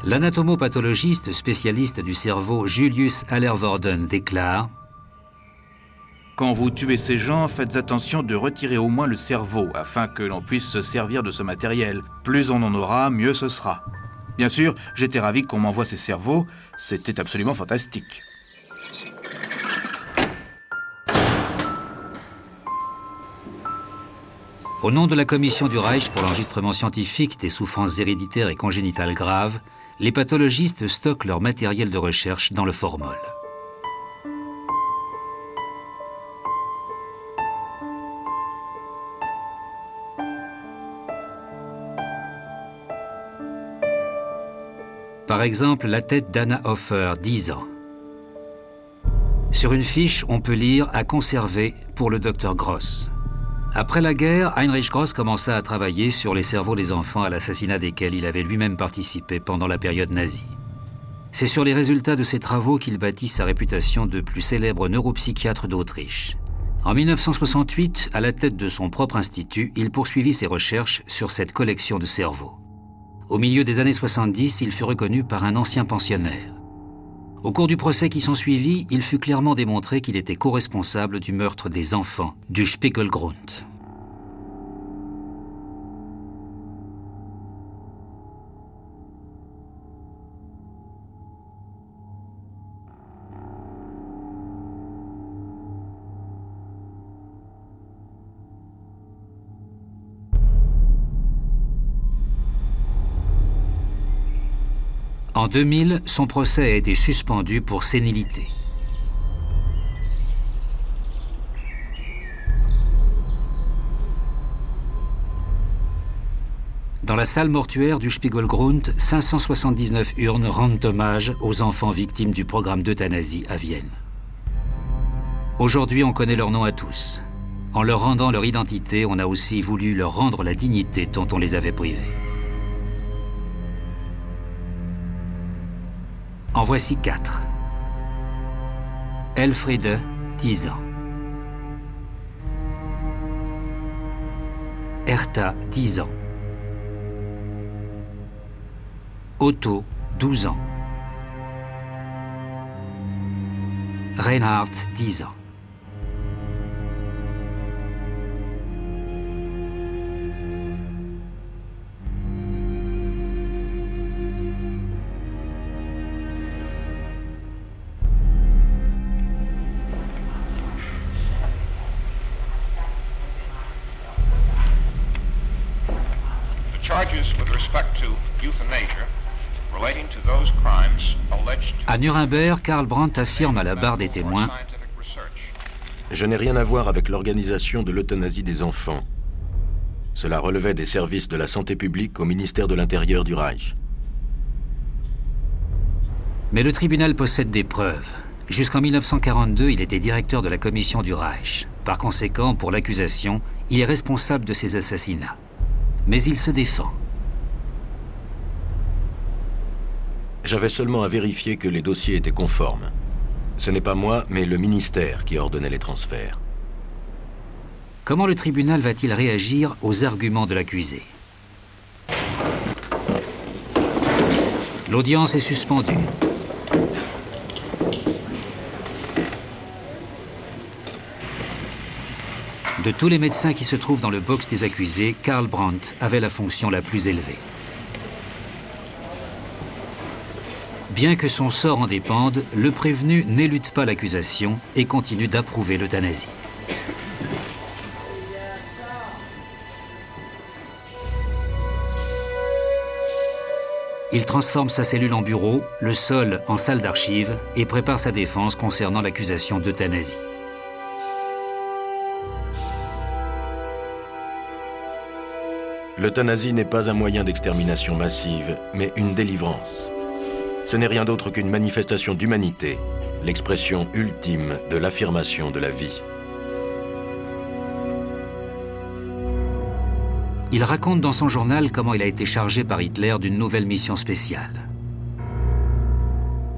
L'anatomopathologiste spécialiste du cerveau Julius Allervorden déclare: quand vous tuez ces gens, faites attention de retirer au moins le cerveau, afin que l'on puisse se servir de ce matériel. Plus on en aura, mieux ce sera. Bien sûr, j'étais ravi qu'on m'envoie ces cerveaux, c'était absolument fantastique. Au nom de la Commission du Reich pour l'enregistrement scientifique des souffrances héréditaires et congénitales graves, les pathologistes stockent leur matériel de recherche dans le formol. Par exemple, la tête d'Anna Hofer, 10 ans. Sur une fiche, on peut lire « À conserver pour le docteur Gross ». Après la guerre, Heinrich Gross commença à travailler sur les cerveaux des enfants à l'assassinat desquels il avait lui-même participé pendant la période nazie. C'est sur les résultats de ses travaux qu'il bâtit sa réputation de plus célèbre neuropsychiatre d'Autriche. En 1968, à la tête de son propre institut, il poursuivit ses recherches sur cette collection de cerveaux. Au milieu des années 70, il fut reconnu par un ancien pensionnaire. Au cours du procès qui s'ensuivit, il fut clairement démontré qu'il était co-responsable du meurtre des enfants du Spiegelgrund. En 2000, son procès a été suspendu pour sénilité. Dans la salle mortuaire du Spiegelgrund, 579 urnes rendent hommage aux enfants victimes du programme d'euthanasie à Vienne. Aujourd'hui, on connaît leur nom à tous. En leur rendant leur identité, on a aussi voulu leur rendre la dignité dont on les avait privés. En voici 4. Elfriede, 10 ans. Hertha, 10 ans. Otto, 12 ans. Reinhard, 10 ans. À Nuremberg, Karl Brandt affirme à la barre des témoins: je n'ai rien à voir avec l'organisation de l'euthanasie des enfants. Cela relevait des services de la santé publique au ministère de l'Intérieur du Reich. Mais le tribunal possède des preuves. Jusqu'en 1942, il était directeur de la commission du Reich. Par conséquent, pour l'accusation, il est responsable de ces assassinats. Mais il se défend. J'avais seulement à vérifier que les dossiers étaient conformes. Ce n'est pas moi, mais le ministère qui ordonnait les transferts. Comment le tribunal va-t-il réagir aux arguments de l'accusé? L'audience est suspendue. De tous les médecins qui se trouvent dans le box des accusés, Karl Brandt avait la fonction la plus élevée. Bien que son sort en dépende, le prévenu n'élude pas l'accusation et continue d'approuver l'euthanasie. Il transforme sa cellule en bureau, le sol en salle d'archives et prépare sa défense concernant l'accusation d'euthanasie. L'euthanasie n'est pas un moyen d'extermination massive, mais une délivrance. Ce n'est rien d'autre qu'une manifestation d'humanité, l'expression ultime de l'affirmation de la vie. Il raconte dans son journal comment il a été chargé par Hitler d'une nouvelle mission spéciale.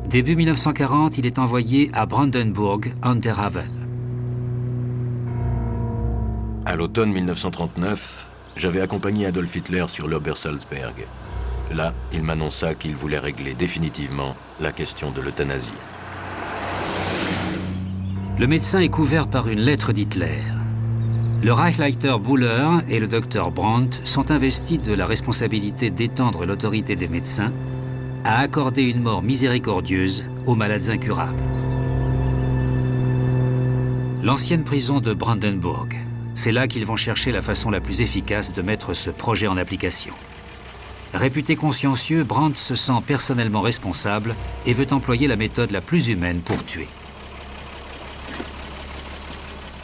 Début 1940, il est envoyé à Brandenburg an der Havel. À l'automne 1939, j'avais accompagné Adolf Hitler sur l'Obersalzberg. Là, il m'annonça qu'il voulait régler définitivement la question de l'euthanasie. Le médecin est couvert par une lettre d'Hitler. Le Reichsleiter Buller et le docteur Brandt sont investis de la responsabilité d'étendre l'autorité des médecins à accorder une mort miséricordieuse aux malades incurables. L'ancienne prison de Brandenburg, c'est là qu'ils vont chercher la façon la plus efficace de mettre ce projet en application. Réputé consciencieux, Brandt se sent personnellement responsable et veut employer la méthode la plus humaine pour tuer.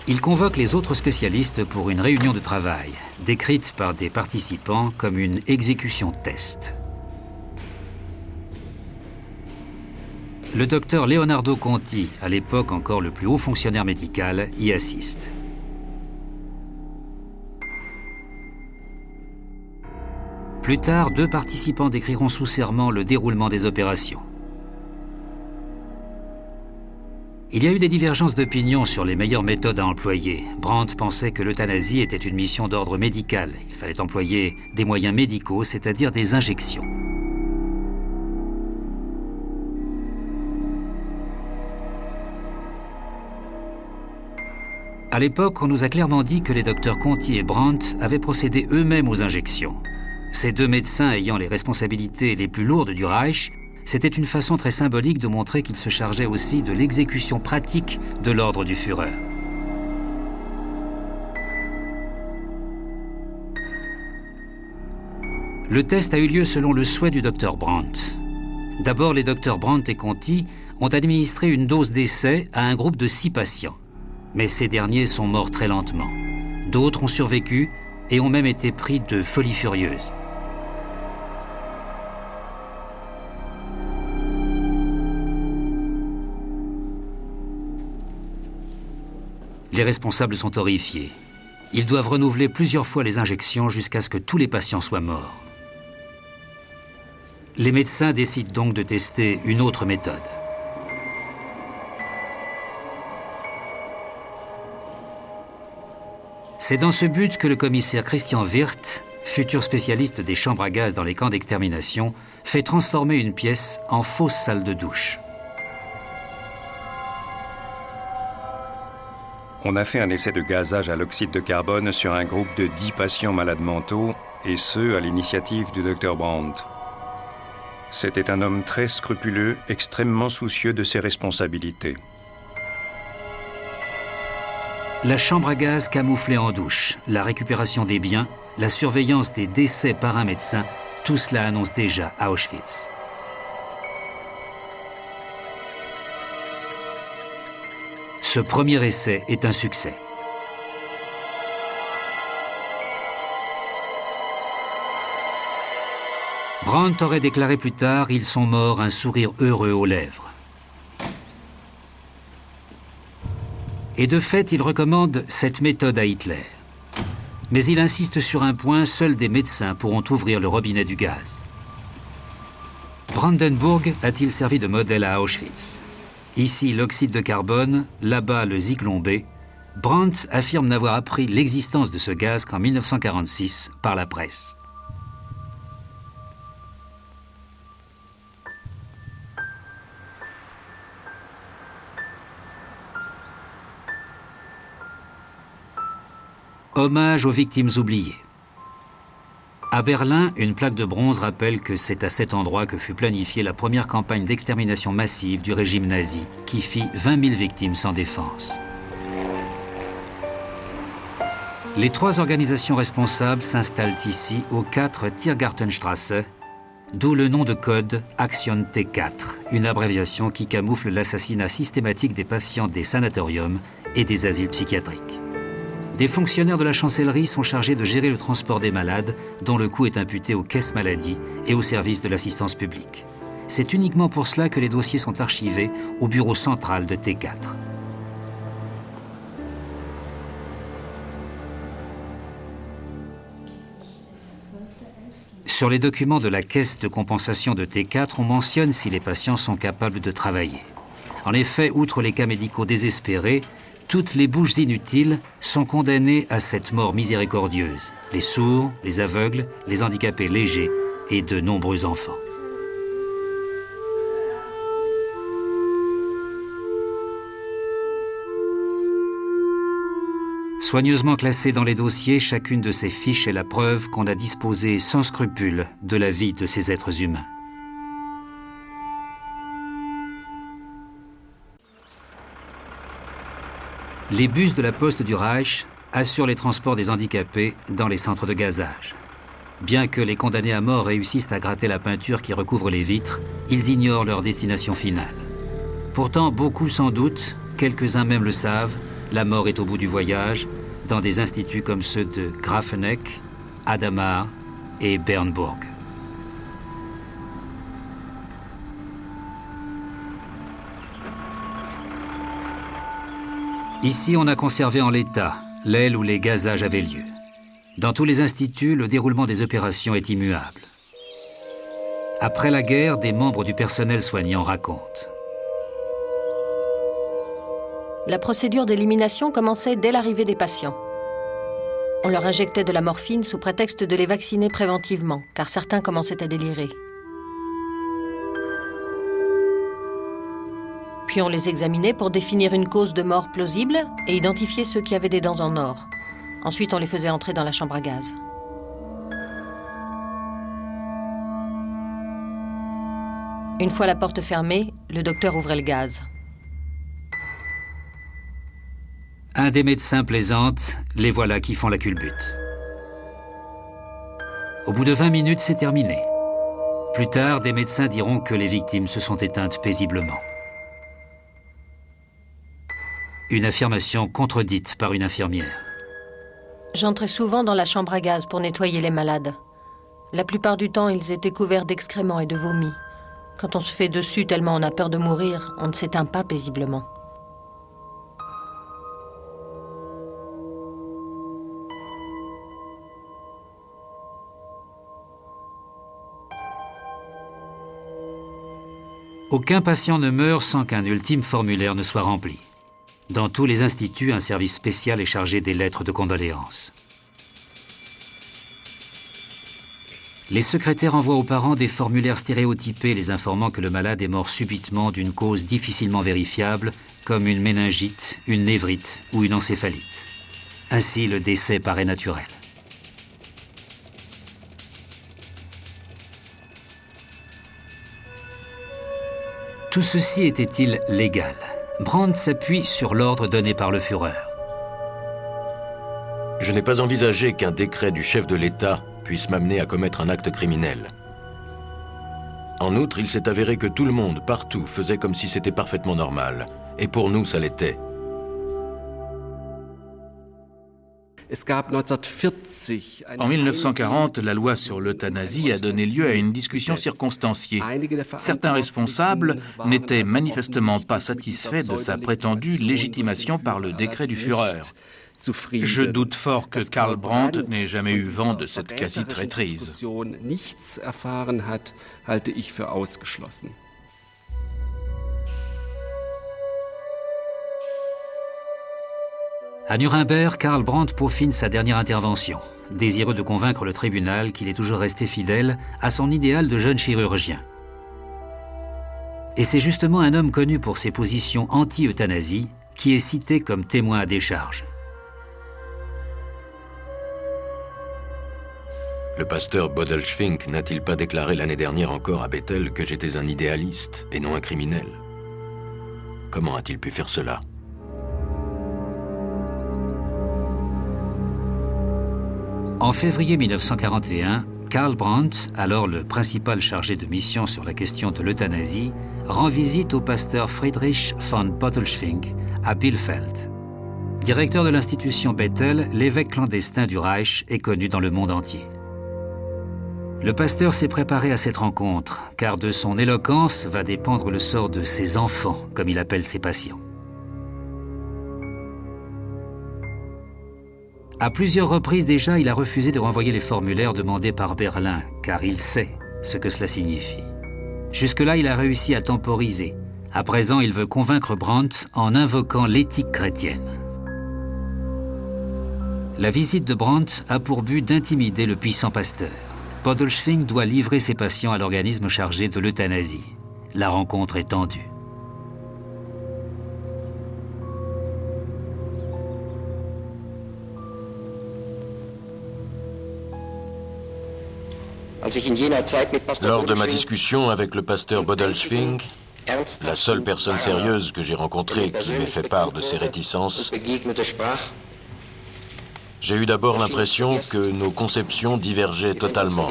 Il convoque les autres spécialistes pour une réunion de travail, décrite par des participants comme une exécution test. Le docteur Leonardo Conti, à l'époque encore le plus haut fonctionnaire médical, y assiste. Plus tard, 2 participants décriront sous serment le déroulement des opérations. Il y a eu des divergences d'opinion sur les meilleures méthodes à employer. Brandt pensait que l'euthanasie était une mission d'ordre médical. Il fallait employer des moyens médicaux, c'est-à-dire des injections. À l'époque, on nous a clairement dit que les docteurs Conti et Brandt avaient procédé eux-mêmes aux injections. Ces 2 médecins ayant les responsabilités les plus lourdes du Reich, c'était une façon très symbolique de montrer qu'ils se chargeaient aussi de l'exécution pratique de l'ordre du Führer. Le test a eu lieu selon le souhait du docteur Brandt. D'abord, les docteurs Brandt et Conti ont administré une dose d'essai à un groupe de 6 patients. Mais ces derniers sont morts très lentement. D'autres ont survécu et ont même été pris de folie furieuse. Les responsables sont horrifiés. Ils doivent renouveler plusieurs fois les injections jusqu'à ce que tous les patients soient morts. Les médecins décident donc de tester une autre méthode. C'est dans ce but que le commissaire Christian Wirth, futur spécialiste des chambres à gaz dans les camps d'extermination, fait transformer une pièce en fausse salle de douche. On a fait un essai de gazage à l'oxyde de carbone sur un groupe de 10 patients malades mentaux, et ce, à l'initiative du Dr Brandt. C'était un homme très scrupuleux, extrêmement soucieux de ses responsabilités. La chambre à gaz camouflée en douche, la récupération des biens, la surveillance des décès par un médecin, tout cela annonce déjà à Auschwitz. Ce premier essai est un succès. Brandt aurait déclaré plus tard « Ils sont morts, un sourire heureux aux lèvres ». Et de fait, il recommande cette méthode à Hitler. Mais il insiste sur un point, seuls des médecins pourront ouvrir le robinet du gaz. Brandenburg a-t-il servi de modèle à Auschwitz? Ici, l'oxyde de carbone, là-bas, le Zyklon B. Brandt affirme n'avoir appris l'existence de ce gaz qu'en 1946 par la presse. Hommage aux victimes oubliées. À Berlin, une plaque de bronze rappelle que c'est à cet endroit que fut planifiée la première campagne d'extermination massive du régime nazi, qui fit 20 000 victimes sans défense. Les 3 organisations responsables s'installent ici au 4 Tiergartenstrasse, d'où le nom de code Action T4, une abréviation qui camoufle l'assassinat systématique des patients des sanatoriums et des asiles psychiatriques. Des fonctionnaires de la chancellerie sont chargés de gérer le transport des malades, dont le coût est imputé aux caisses maladie et au service de l'assistance publique. C'est uniquement pour cela que les dossiers sont archivés au bureau central de T4. Sur les documents de la caisse de compensation de T4, on mentionne si les patients sont capables de travailler. En effet, outre les cas médicaux désespérés, Toutes les bouches inutiles sont condamnées à cette mort miséricordieuse. Les sourds, les aveugles, les handicapés légers et de nombreux enfants. Soigneusement classée dans les dossiers, chacune de ces fiches est la preuve qu'on a disposé sans scrupule de la vie de ces êtres humains. Les bus de la poste du Reich assurent les transports des handicapés dans les centres de gazage. Bien que les condamnés à mort réussissent à gratter la peinture qui recouvre les vitres, ils ignorent leur destination finale. Pourtant, beaucoup s'en doutent, quelques-uns même le savent, la mort est au bout du voyage, dans des instituts comme ceux de Grafenegg, Hadamar et Bernburg. Ici, on a conservé en l'état l'aile où les gazages avaient lieu. Dans tous les instituts, le déroulement des opérations est immuable. Après la guerre, des membres du personnel soignant racontent. La procédure d'élimination commençait dès l'arrivée des patients. On leur injectait de la morphine sous prétexte de les vacciner préventivement, car certains commençaient à délirer. Puis on les examinait pour définir une cause de mort plausible et identifier ceux qui avaient des dents en or. Ensuite, on les faisait entrer dans la chambre à gaz. Une fois la porte fermée, le docteur ouvrait le gaz. Un des médecins plaisante, les voilà qui font la culbute. Au bout de 20 minutes, c'est terminé. Plus tard, des médecins diront que les victimes se sont éteintes paisiblement. Une affirmation contredite par une infirmière. J'entrais souvent dans la chambre à gaz pour nettoyer les malades. La plupart du temps, ils étaient couverts d'excréments et de vomi. Quand on se fait dessus tellement on a peur de mourir, on ne s'éteint pas paisiblement. Aucun patient ne meurt sans qu'un ultime formulaire ne soit rempli. Dans tous les instituts, un service spécial est chargé des lettres de condoléances. Les secrétaires envoient aux parents des formulaires stéréotypés les informant que le malade est mort subitement d'une cause difficilement vérifiable, comme une méningite, une névrite ou une encéphalite. Ainsi, le décès paraît naturel. Tout ceci était-il légal ? Brandt s'appuie sur l'ordre donné par le Führer. Je n'ai pas envisagé qu'un décret du chef de l'État puisse m'amener à commettre un acte criminel. En outre, il s'est avéré que tout le monde, partout, faisait comme si c'était parfaitement normal. Et pour nous, ça l'était. En 1940, la loi sur l'euthanasie a donné lieu à une discussion circonstanciée. Certains responsables n'étaient manifestement pas satisfaits de sa prétendue légitimation par le décret du Führer. Je doute fort que Karl Brandt n'ait jamais eu vent de cette quasi-traîtrise. À Nuremberg, Karl Brandt peaufine sa dernière intervention, désireux de convaincre le tribunal qu'il est toujours resté fidèle à son idéal de jeune chirurgien. Et c'est justement un homme connu pour ses positions anti-euthanasie qui est cité comme témoin à décharge. Le pasteur Bodelschwingh n'a-t-il pas déclaré l'année dernière encore à Bethel que j'étais un idéaliste et non un criminel? Comment a-t-il pu faire cela? En février 1941, Karl Brandt, alors le principal chargé de mission sur la question de l'euthanasie, rend visite au pasteur Friedrich von Bodelschwingh à Bielefeld. Directeur de l'institution Bethel, l'évêque clandestin du Reich est connu dans le monde entier. Le pasteur s'est préparé à cette rencontre, car de son éloquence va dépendre le sort de ses enfants, comme il appelle ses patients. À plusieurs reprises déjà, il a refusé de renvoyer les formulaires demandés par Berlin, car il sait ce que cela signifie. Jusque-là, il a réussi à temporiser, À présent, il veut convaincre Brandt en invoquant l'éthique chrétienne. La visite de Brandt a pour but d'intimider le puissant Pasteur. Bodelschwingh doit livrer ses patients à l'organisme chargé de l'euthanasie. La rencontre est tendue. Lors de ma discussion avec le pasteur Bodelschwingh, la seule personne sérieuse que j'ai rencontrée qui m'ait fait part de ses réticences, j'ai eu d'abord l'impression que nos conceptions divergeaient totalement.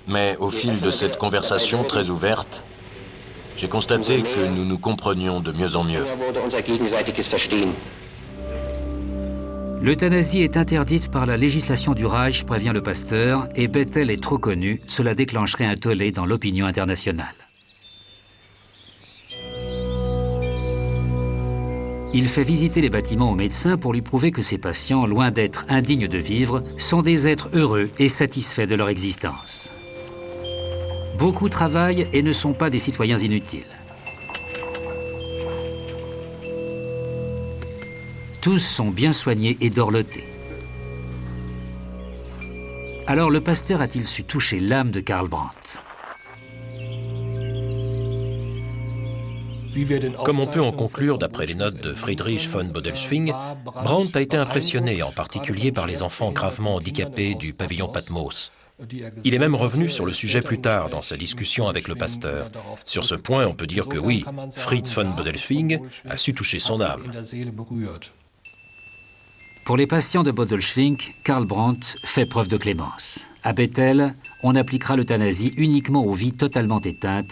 Mais au fil de cette conversation très ouverte, j'ai constaté que nous nous comprenions de mieux en mieux. L'euthanasie est interdite par la législation du Reich, prévient le pasteur, et Bethel est trop connu, cela déclencherait un tollé dans l'opinion internationale. Il fait visiter les bâtiments au médecin pour lui prouver que ses patients, loin d'être indignes de vivre, sont des êtres heureux et satisfaits de leur existence. Beaucoup travaillent et ne sont pas des citoyens inutiles. Tous sont bien soignés et dorlotés. Alors le pasteur a-t-il su toucher l'âme de Karl Brandt? Comme on peut en conclure d'après les notes de Friedrich von Bodelschwingh, Brandt a été impressionné en particulier par les enfants gravement handicapés du pavillon Patmos. Il est même revenu sur le sujet plus tard dans sa discussion avec le pasteur. Sur ce point, on peut dire que oui, Fritz von Bodelschwingh a su toucher son âme. Pour les patients de Bodelschwingh, Karl Brandt fait preuve de clémence. À Bethel, on appliquera l'euthanasie uniquement aux vies totalement éteintes